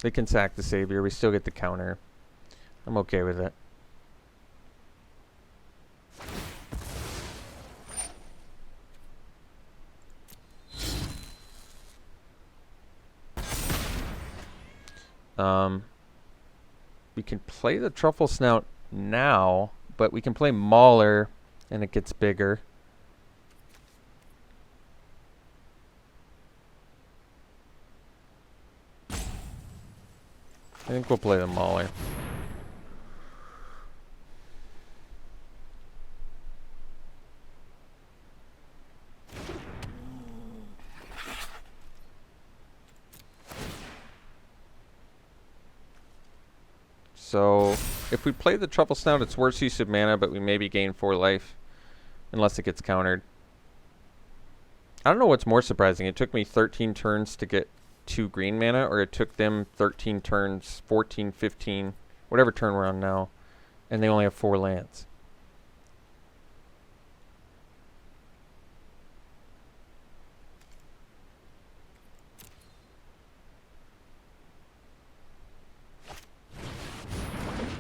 They can sack the Savior. We still get the counter. I'm okay with it. We can play the Truffle Snout now, but we can play Mauler, and it gets bigger. I think we'll play the Mauler. So, if we play the Truffle Snout, it's worse use of mana, but we maybe gain 4 life, unless it gets countered. I don't know what's more surprising. It took me 13 turns to get 2 green mana, or it took them 13 turns, 14, 15, whatever turn we're on now, and they only have 4 lands.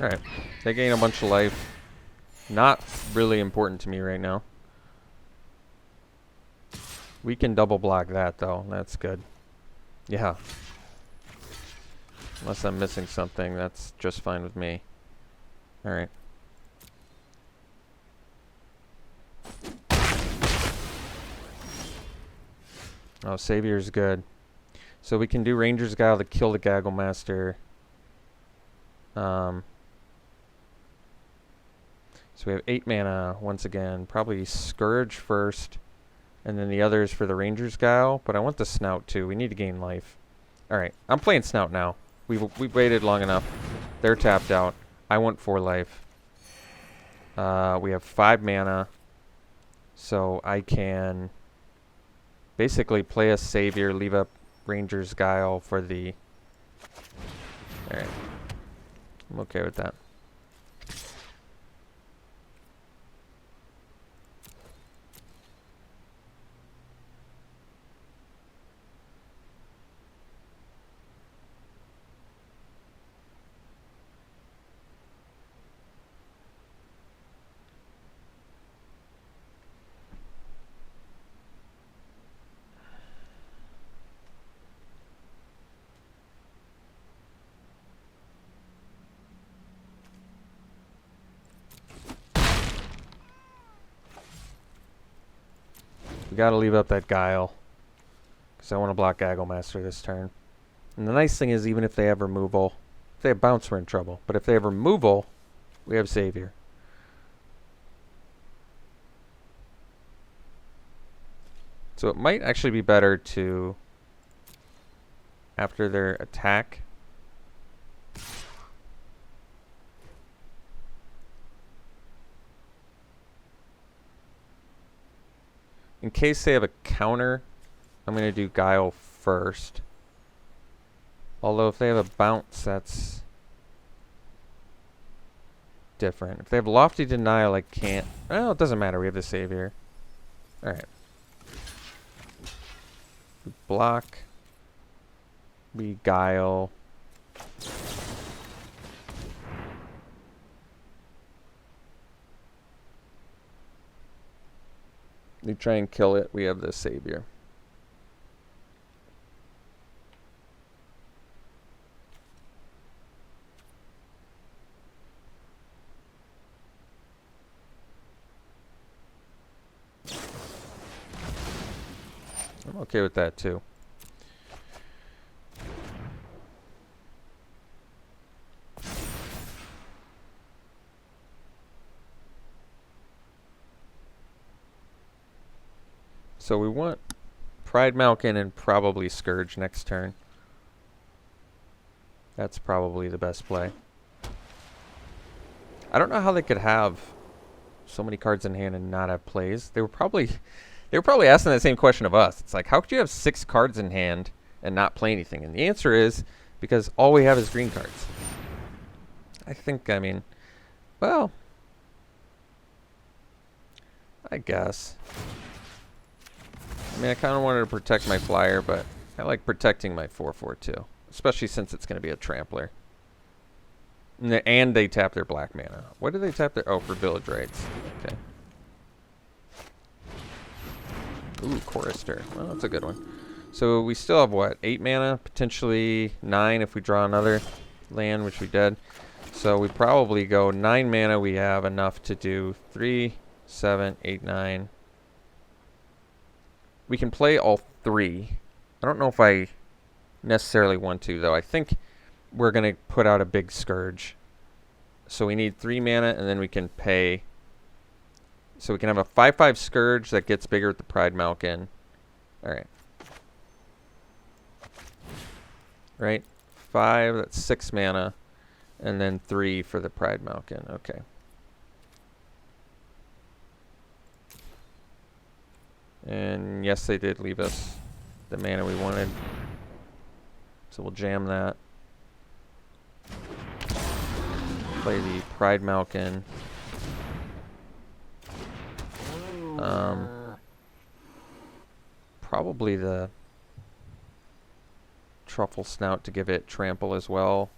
Alright, they gain a bunch of life. Not really important to me right now. We can double block that though, that's good. Yeah. Unless I'm missing something, that's just fine with me. Alright. Oh, Savior's good. So we can do Ranger's Guile to kill the Gaggle Master. So we have 8 mana once again. Probably Scourge first, and then the others for the Ranger's Guile. But I want the Snout too. We need to gain life. Alright, I'm playing Snout now. We've waited long enough. They're tapped out. I want 4 life. We have 5 mana. So I can basically play a Savior, leave up Ranger's Guile for the... Alright. I'm okay with that. We gotta leave up that Guile, because I want to block Gaggle Master this turn. And the nice thing is, even if they have removal, if they have bounce, we're in trouble. But if they have removal, we have Savior. So it might actually be better to, after their attack, in case they have a counter, I'm going to do Guile first. Although if they have a bounce, that's different. If they have Lofty Denial, I can't. Well, it doesn't matter. We have the Savior. Alright. We block. We Guile. We try and kill it. We have the Savior. I'm okay with that too. So we want Pride Malkin and probably Scourge next turn. That's probably the best play. I don't know how they could have so many cards in hand and not have plays. They were probably asking that same question of us. It's like, how could you have 6 cards in hand and not play anything? And the answer is because all we have is green cards. I mean, well, I guess. I mean, I kind of wanted to protect my flyer, but I like protecting my 4/4 too, especially since it's going to be a trampler. And they tap their black mana. What do they tap their... Oh, for village rights. Okay. Ooh, Chorister. Well, that's a good one. So we still have, what, 8 mana? Potentially 9 if we draw another land, which we did. So we probably go 9 mana. We have enough to do 3, 7, 8, 9. We can play all 3. I don't know if I necessarily want to, though. I think we're going to put out a big Scourge. So we need 3 mana, and then we can pay. So we can have a 5/5 Scourge that gets bigger with the Pride Malkin. Alright. Right? 5, that's 6 mana. And then 3 for the Pride Malkin. Okay. And yes, they did leave us the mana we wanted. So we'll jam that. Play the Pride Malkin. Probably the Truffle Snout to give it trample as well.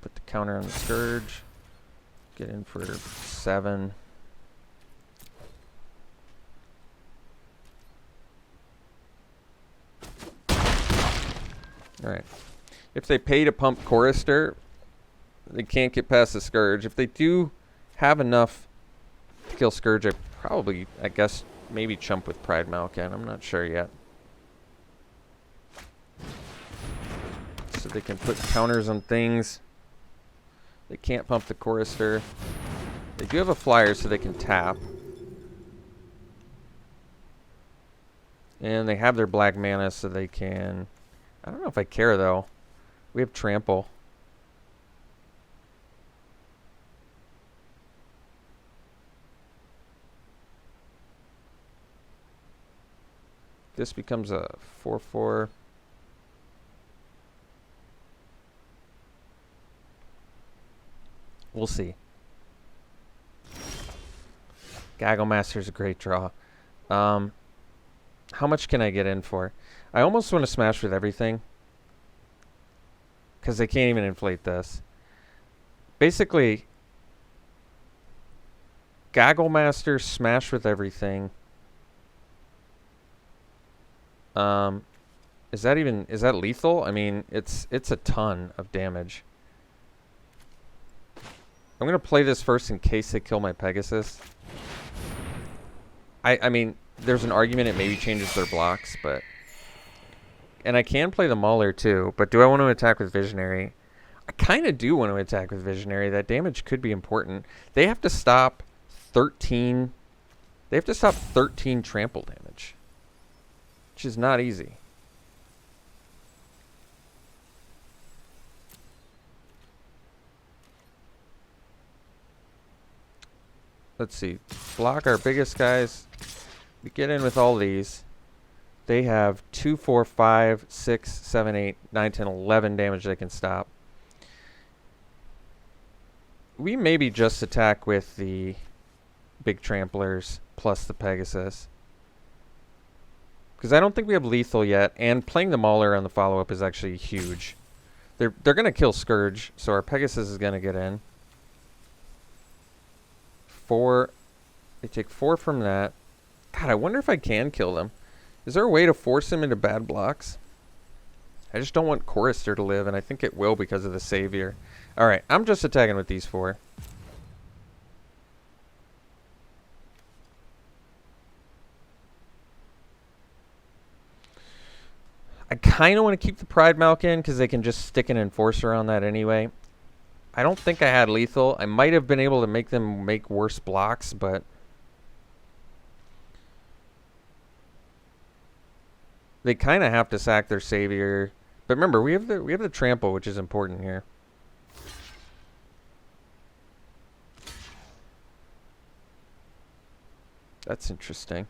Put the counter on the Scourge. Get in for 7. Alright. If they pay to pump Chorister, they can't get past the Scourge. If they do have enough to kill Scourge, I guess, maybe chump with Pride Malkin. I'm not sure yet. So they can put counters on things. They can't pump the Chorister. They do have a flyer, so they can tap. And they have their black mana, so they can... I don't know if I care, though. We have trample. This becomes a 4/4. We'll see. Gaggle Master's a great draw. How much can I get in for? I almost want to smash with everything, because they can't even inflate this. Basically, Gaggle Master, smash with everything. Is that lethal? I mean, it's a ton of damage. I'm gonna play this first in case they kill my Pegasus. I mean, there's an argument it maybe changes their blocks, but... And I can play the Mauler too, but do I want to attack with Visionary? I kind of do want to attack with Visionary. That damage could be important. They have to stop 13... They have to stop 13 trample damage, which is not easy. Let's see. Block our biggest guys. We get in with all these. They have 2, 4, 5, 6, 7, 8, 9, 10, 11 damage they can stop. We maybe just attack with the big tramplers plus the Pegasus, because I don't think we have lethal yet, and playing the Mauler on the follow-up is actually huge. They're going to kill Scourge, so our Pegasus is going to get in. 4. They take 4 from that. God, I wonder if I can kill them. Is there a way to force them into bad blocks? I just don't want Chorister to live, and I think it will because of the Savior. Alright, I'm just attacking with these 4. I kind of want to keep the Pride Malkin because they can just stick an Enforcer on that anyway. I don't think I had lethal. I might have been able to make them make worse blocks, but... They kind of have to sack their Savior. But remember, we have the trample, which is important here. That's interesting.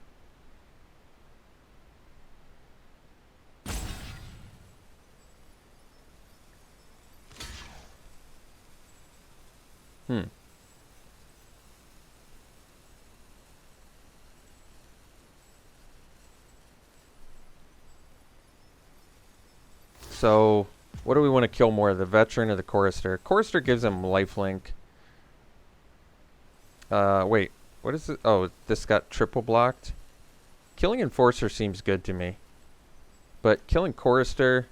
So, what do we want to kill more, the Veteran or the Chorister? Chorister gives him lifelink. Wait. What is it? Oh, this got triple blocked. Killing Enforcer seems good to me. But killing Chorister...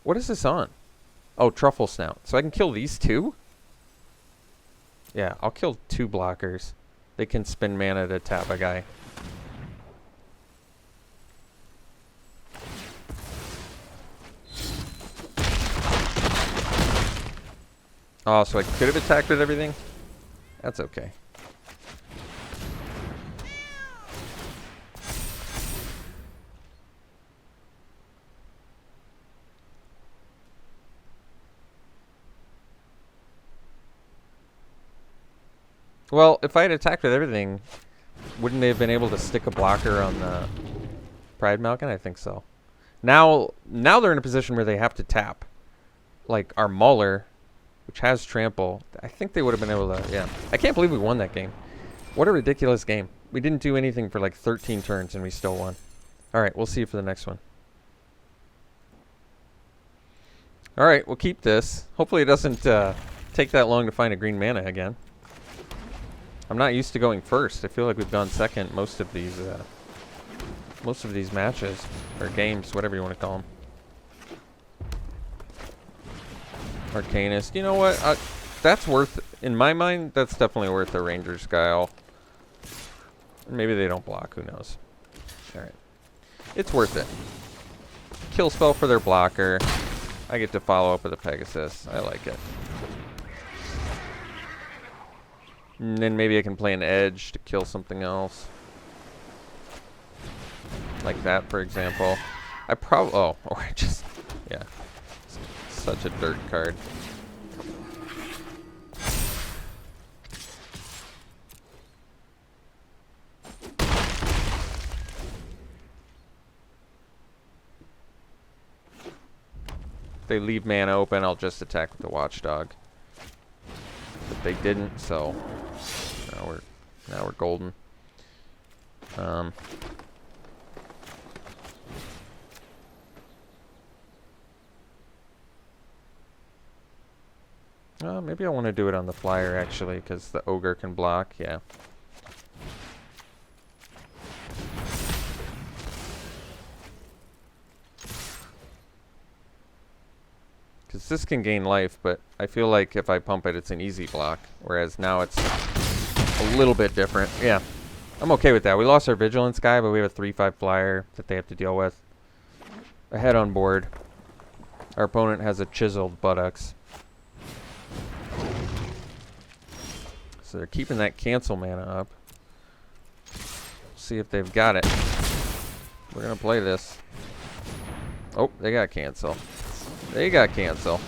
What is this on? Oh, Truffle Snout. So I can kill these two? Yeah, I'll kill 2 blockers. They can spend mana to tap a guy. Oh, so I could have attacked with everything? That's okay. Well, if I had attacked with everything, wouldn't they have been able to stick a blocker on the Pride Malkin? I think so. Now they're in a position where they have to tap. Like our Mauler, which has trample. I think they would have been able to, yeah. I can't believe we won that game. What a ridiculous game. We didn't do anything for like 13 turns and we still won. Alright, we'll see you for the next one. Alright, we'll keep this. Hopefully it doesn't take that long to find a green mana again. I'm not used to going first. I feel like we've gone second most of these matches. Or games, whatever you want to call them. Arcanist. You know what? That's worth, in my mind, that's definitely worth a Ranger's Guile. Maybe they don't block, who knows. Alright. It's worth it. Kill spell for their blocker. I get to follow up with a Pegasus. I like it. And then maybe I can play an Edge to kill something else. Like that, for example. I probably... Oh, or I just... Yeah. Such a dirt card. If they leave mana open, I'll just attack with the Watchdog. But they didn't, so now we're golden. Maybe I want to do it on the flyer actually, because the ogre can block. Yeah. Because this can gain life, but I feel like if I pump it, it's an easy block. Whereas now it's a little bit different. Yeah, I'm okay with that. We lost our Vigilance guy, but we have a 3/5 flyer that they have to deal with. Ahead on board. Our opponent has a chiseled buttocks. So they're keeping that cancel mana up. See if they've got it. We're going to play this. Oh, they got cancel. They got cancel.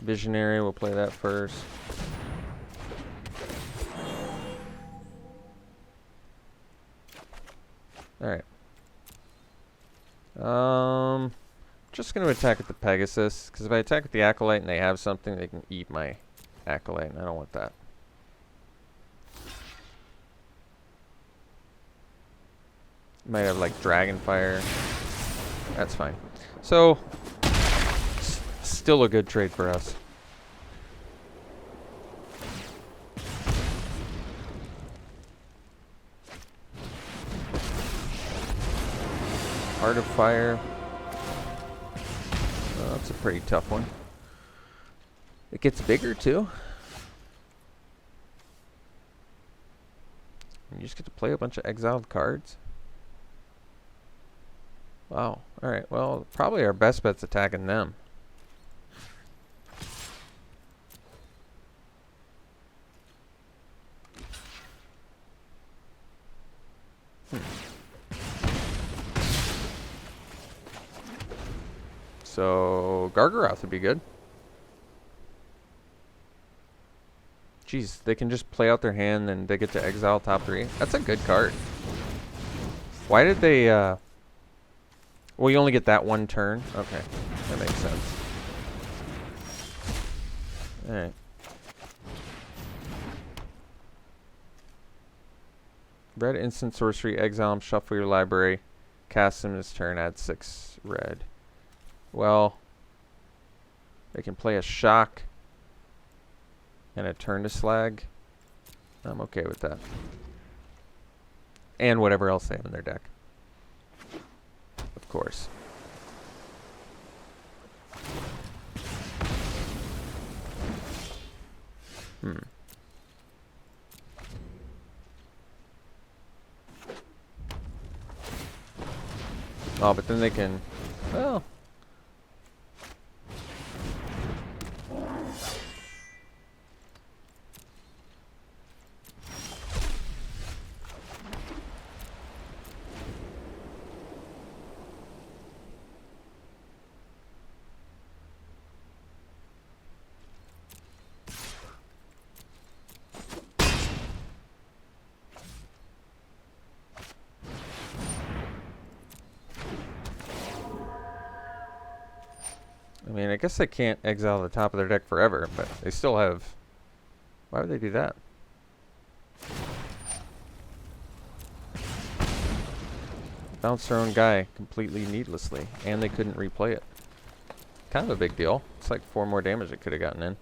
Visionary, we'll play that first. Alright. Just going to attack with the Pegasus, because if I attack with the Acolyte and they have something, they can eat my Acolyte, and I don't want that. Might have like Dragonfire. That's fine. So, still a good trade for us. Art of Fire. Oh, that's a pretty tough one. It gets bigger too. You just get to play a bunch of exiled cards. Wow. Alright, well, probably our best bet's attacking them. So, Gargaroth would be good. Jeez, they can just play out their hand and they get to exile top 3. That's a good card. Why did they, well, you only get that one turn? Okay, that makes sense. Alright. Red instant sorcery, exile him, shuffle your library, cast him this turn, add 6 red. Well, they can play a shock and a turn to slag. I'm okay with that. And whatever else they have in their deck. Of course. Oh, but then they can... Well... I mean, I guess they can't exile the top of their deck forever, but they still have... Why would they do that? Bounce their own guy completely needlessly, and they couldn't replay it. Kind of a big deal. It's like 4 more damage it could have gotten in.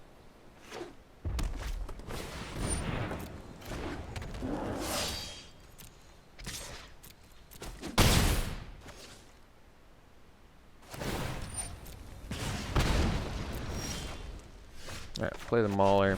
Alright, play the Mauler.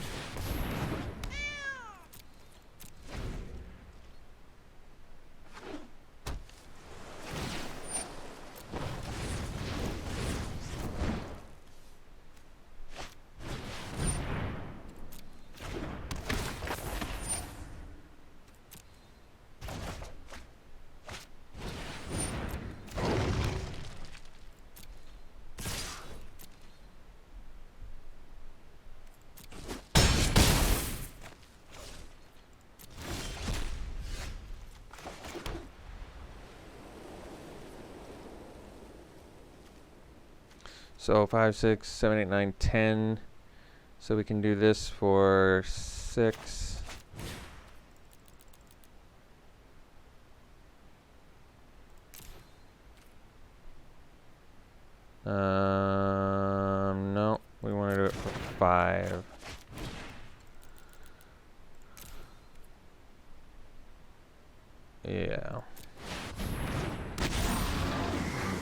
So 5, 6, 7, 8, 9, 10. So we can do this for 6. No, we want to do it for 5. Yeah.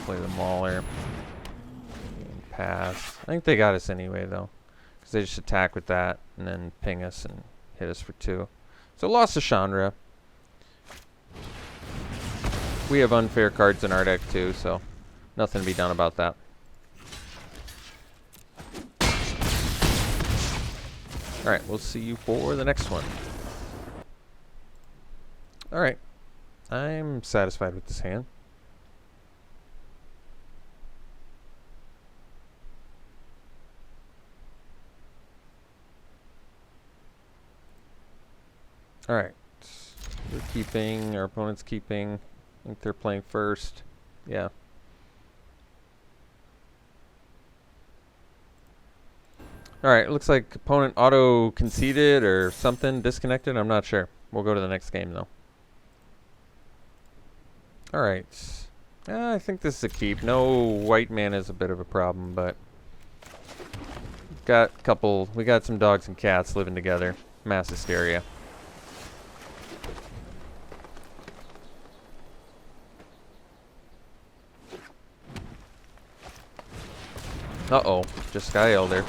Play the Mauler. Pass. I think they got us anyway, though, because they just attack with that and then ping us and hit us for 2. So lost to Chandra. We have unfair cards in our deck too, so nothing to be done about that. Alright, we'll see you for the next one. Alright. I'm satisfied with this hand. Alright. We're keeping, our opponent's keeping. I think they're playing first. Yeah. Alright, looks like opponent auto conceded or something, disconnected. I'm not sure. We'll go to the next game though. Alright. I think this is a keep. No white mana is a bit of a problem, but we got some dogs and cats living together. Mass hysteria. Uh-oh, just Sky Elder.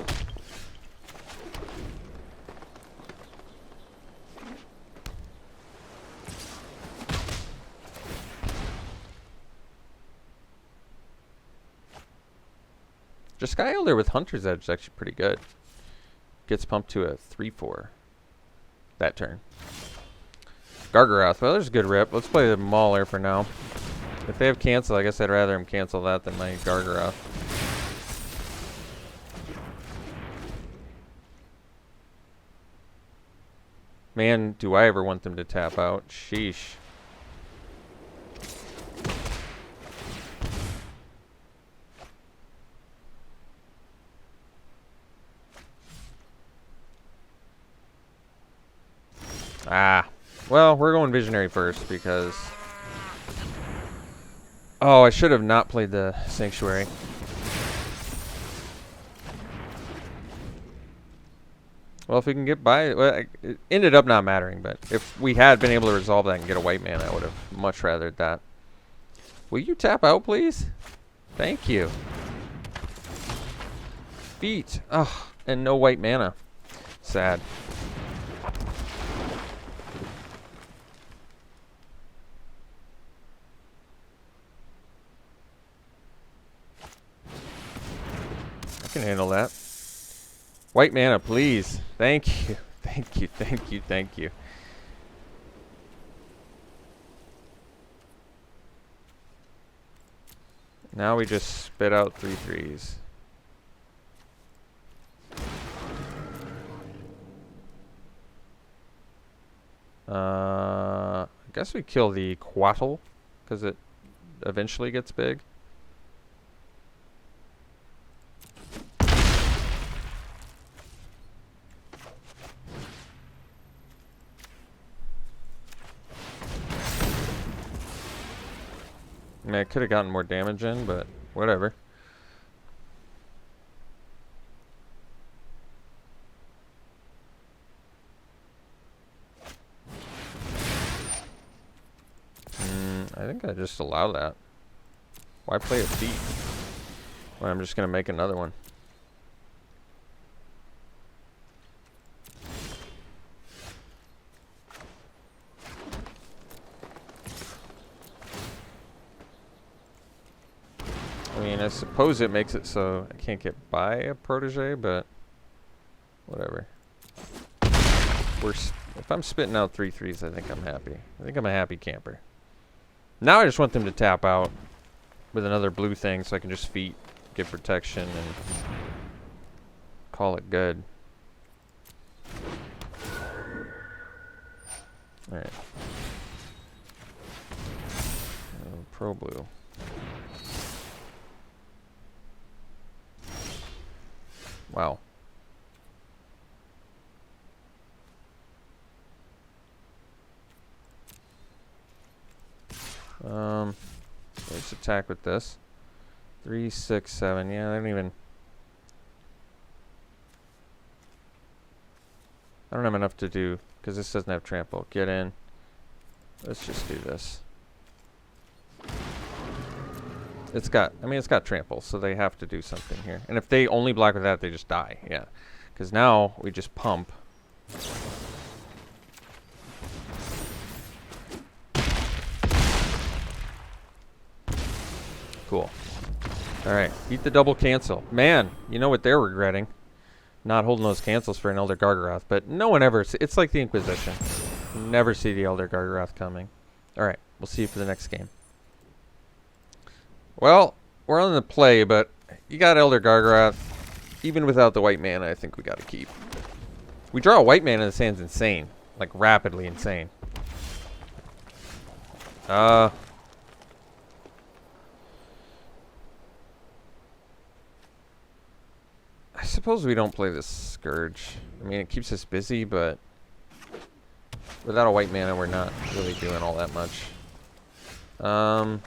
Just Sky Elder with Hunter's Edge is actually pretty good. Gets pumped to a 3/4 that turn. Gargaroth, well, there's a good rip. Let's play the Mauler for now. If they have cancel, I guess I'd rather him cancel that than my Gargaroth. Man, do I ever want them to tap out. Sheesh. Ah. Well, we're going Visionary first because... Oh, I should have not played the Sanctuary. Well, if we can get by... Well, it ended up not mattering, but if we had been able to resolve that and get a white mana, I would have much rathered that. Will you tap out, please? Thank you. Feet. Ugh, and no white mana. Sad. I can handle that. White mana, please. Thank you. Thank you, thank you, thank you. Now we just spit out 3/3s. I guess we kill the Quattle, because it eventually gets big. I mean, I could have gotten more damage in, but whatever. I think I just allow that. Why play a feat when I'm just going to make another one? I mean, I suppose it makes it so I can't get by a protege, but whatever. If I'm spitting out 3/3s, I think I'm happy. I think I'm a happy camper. Now I just want them to tap out with another blue thing so I can just feat, get protection, and call it good. Alright. Pro blue. Wow. Let's attack with this. 3, 6, 7. Yeah, I don't have enough to do because this doesn't have trample. Get in. Let's just do this. It's got trample, so they have to do something here. And if they only block with that, they just die. Yeah. Because now we just pump. Cool. Alright, beat the double cancel. Man, you know what they're regretting? Not holding those cancels for an Elder Gargaroth. But no one ever... It's like the Inquisition. You never see the Elder Gargaroth coming. Alright, we'll see you for the next game. Well, we're on the play, but you got Elder Gargaroth. Even without the white mana, I think we got to keep. We draw a white mana, this hand's insane. Like, rapidly insane. I suppose we don't play this Scourge. I mean, it keeps us busy, but without a white mana, we're not really doing all that much. I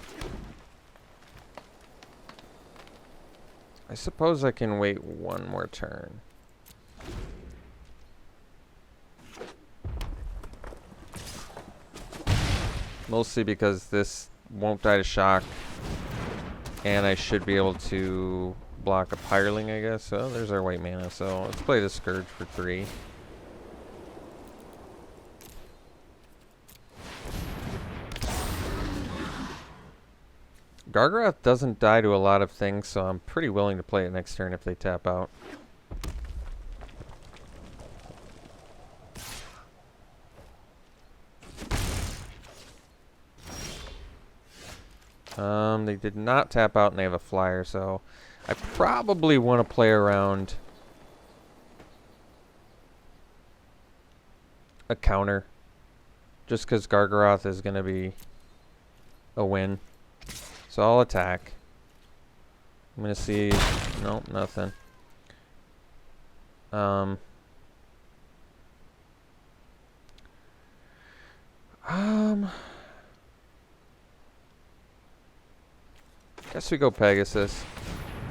suppose I can wait one more turn. Mostly because this won't die to shock, and I should be able to block a Pyreling, I guess. So there's our white mana. So let's play the Scourge for 3. Gargaroth doesn't die to a lot of things, so I'm pretty willing to play it next turn if they tap out. They did not tap out and they have a flyer, so I probably want to play around a counter. Just because Gargaroth is going to be a win. So I'll attack. I'm going to see... Nope, nothing. Guess we go Pegasus.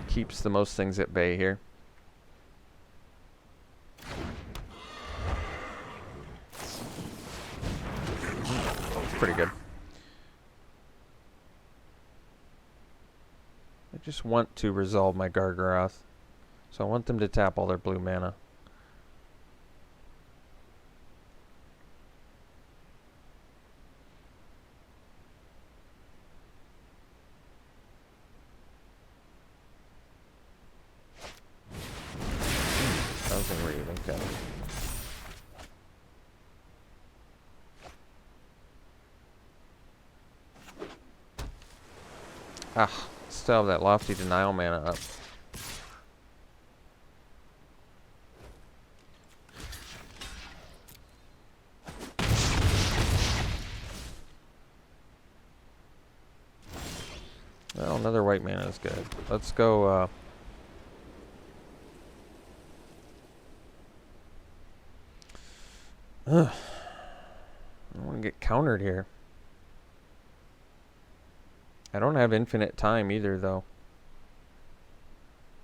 Keeps the most things at bay here. Pretty good. I just want to resolve my Gargaroth. So I want them to tap all their blue mana. Thousand Reed, okay. Ah, still have that Lofty Denial mana up. Well, another white mana is good. Let's go, I don't want to get countered here. I don't have infinite time either, though.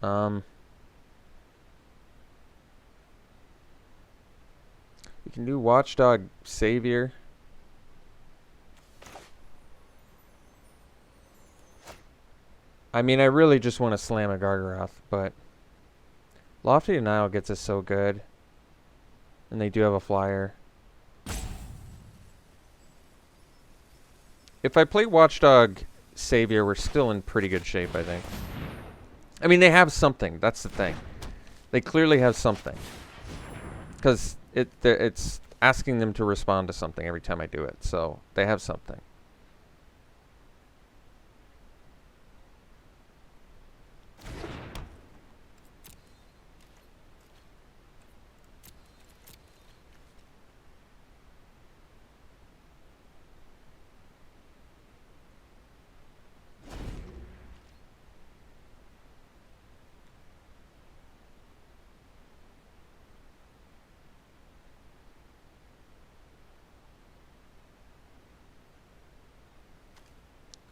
We can do Watchdog Savior. I mean, I really just want to slam a Gargaroth, but Lofty Denial gets us so good. And they do have a flyer. If I play Watchdog Savior, we're still in pretty good shape, I think. I mean, they have something. That's the thing. They clearly have something. Because it's asking them to respond to something every time I do it. So they have something.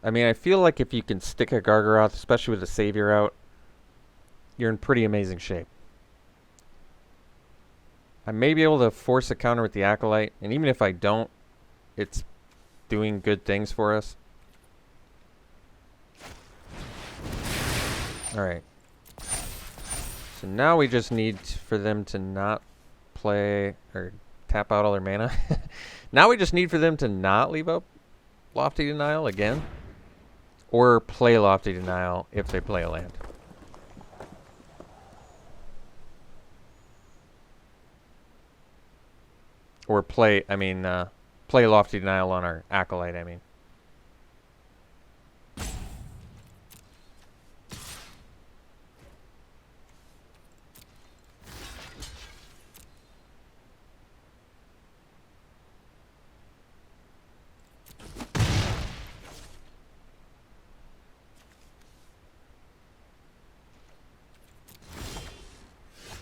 I mean, I feel like if you can stick a Gargaroth, especially with the Savior out, you're in pretty amazing shape. I may be able to force a counter with the Acolyte, and even if I don't, it's doing good things for us. Alright. So now we just need for them to not play, or tap out all their mana. Now we just need for them to not leave up Lofty Denial again. Or play Lofty Denial if they play a land. Or play Lofty Denial on our Acolyte, I mean.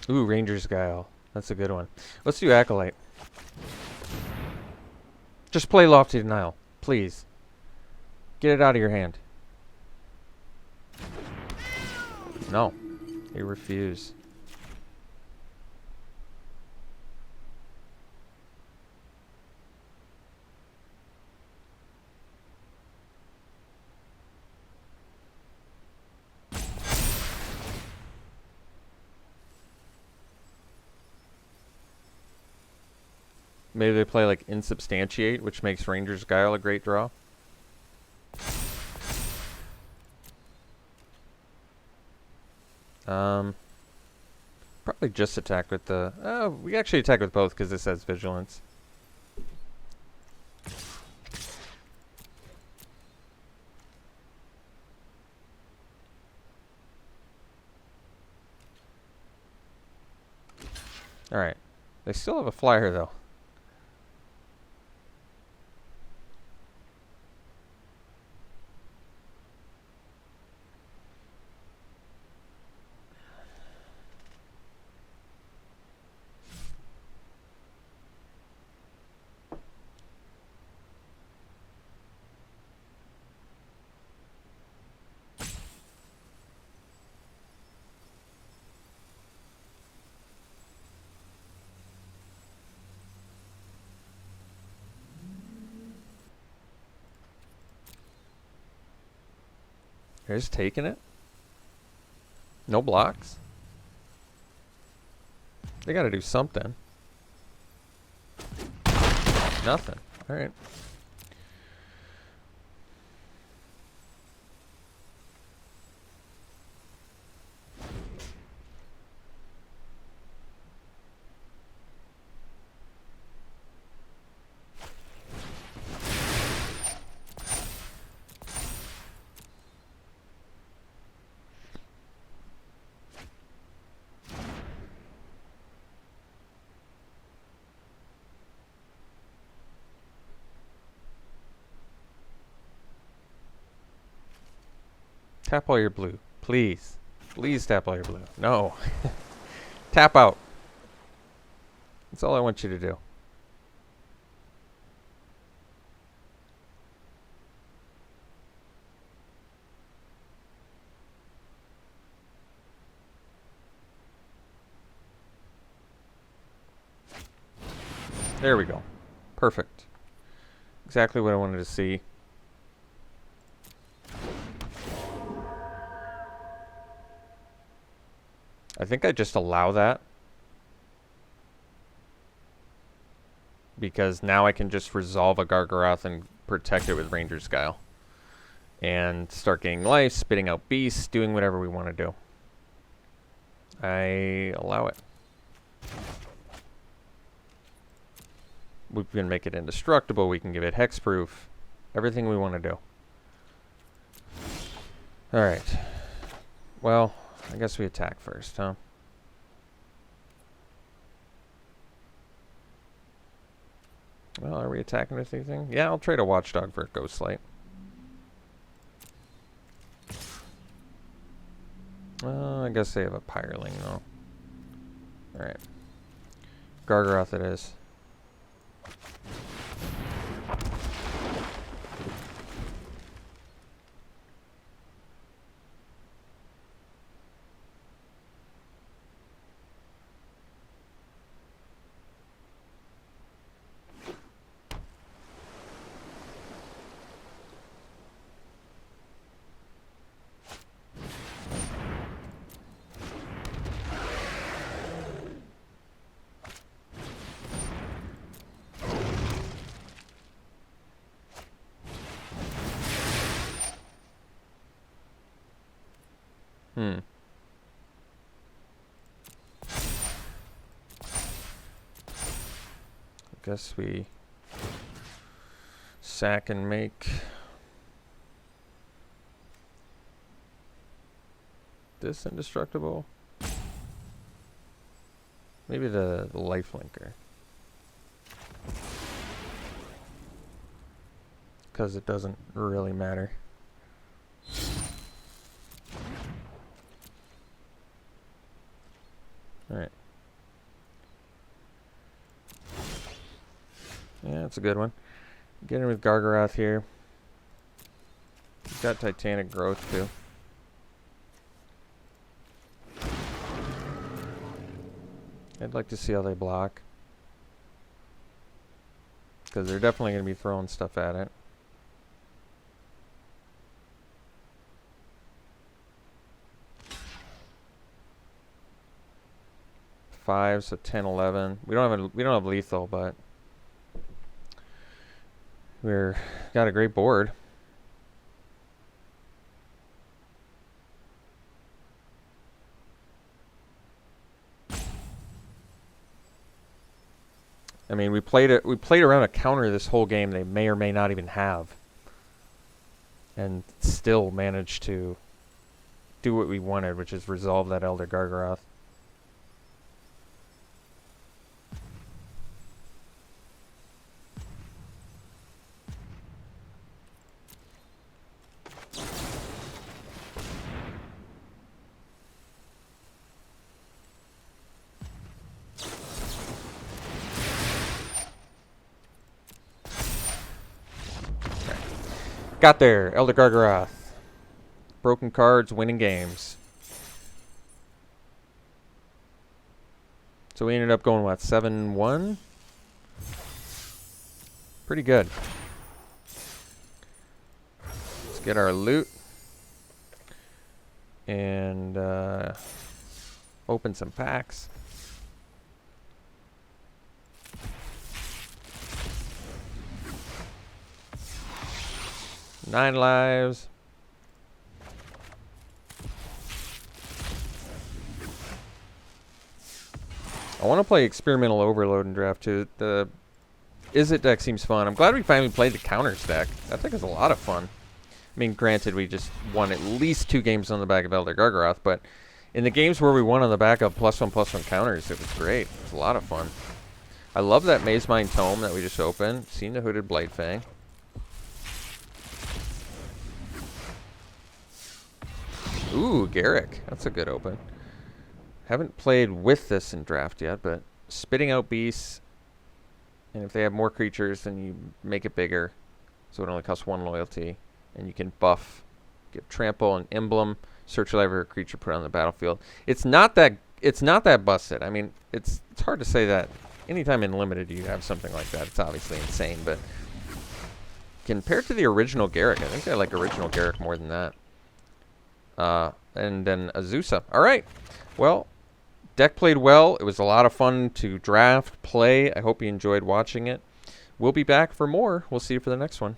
Ooh, Ranger's Guile. That's a good one. Let's do Acolyte. Just play Lofty Denial, please. Get it out of your hand. No. You refuse. Maybe they play like Insubstantiate, which makes Ranger's Guile a great draw. Probably just attack with the... we actually attack with both because this has Vigilance. Alright. They still have a flyer though. They're just taking it. No blocks. They got to do something. Nothing. All right. Tap all your blue. Please. Please tap all your blue. No. Tap out. That's all I want you to do. There we go. Perfect. Exactly what I wanted to see. I think I just allow that because now I can just resolve a Gargaroth and protect it with Ranger's Guile and start getting life, spitting out beasts, doing whatever we want to do. I allow it. We can make it indestructible, we can give it hexproof, everything we want to do. Alright. Well, I guess we attack first, huh? Well, are we attacking with anything? Yeah, I'll trade a Watchdog for a Ghostlight. I guess they have a Pyreling, though. Alright. Gargaroth it is. Guess we sack and make this indestructible. Maybe the life linker, because it doesn't really matter. Alright. Yeah, that's a good one. Get in with Gargaroth here. He's got Titanic Growth too. I'd like to see how they block, because they're definitely going to be throwing stuff at it. Five, so 10, 11. We don't have lethal, but we're got a great board. I mean, we played around a counter this whole game they may or may not even have, and still managed to do what we wanted, which is resolve that Elder Gargaroth. Got there, Elder Gargaroth. Broken cards, winning games. So we ended up going, what, 7-1? Pretty good. Let's get our loot. and open some packs. Nine lives. I want to play Experimental Overload and Draft too. The Is It deck seems fun. I'm glad we finally played the Counters deck. That deck is a lot of fun. I mean, granted, we just won at least 2 games on the back of Elder Gargaroth, but in the games where we won on the back of +1/+1 counters, it was great. It was a lot of fun. I love that Maze Mine Tome that we just opened. Seen the Hooded Blightfang. Ooh, Garrick. That's a good open. Haven't played with this in Draft yet, but Spitting Out Beasts. And if they have more creatures, then you make it bigger. So it only costs 1 loyalty. And you can buff, give Trample, and Emblem, search life for a creature put on the battlefield. It's not that busted. I mean, it's hard to say that. Anytime in Limited you have something like that, it's obviously insane. But compared to the original Garrick, I think I like original Garrick more than that. And then Azusa. All right. Well, deck played well. It was a lot of fun to draft, play. I hope you enjoyed watching it. We'll be back for more. We'll see you for the next one.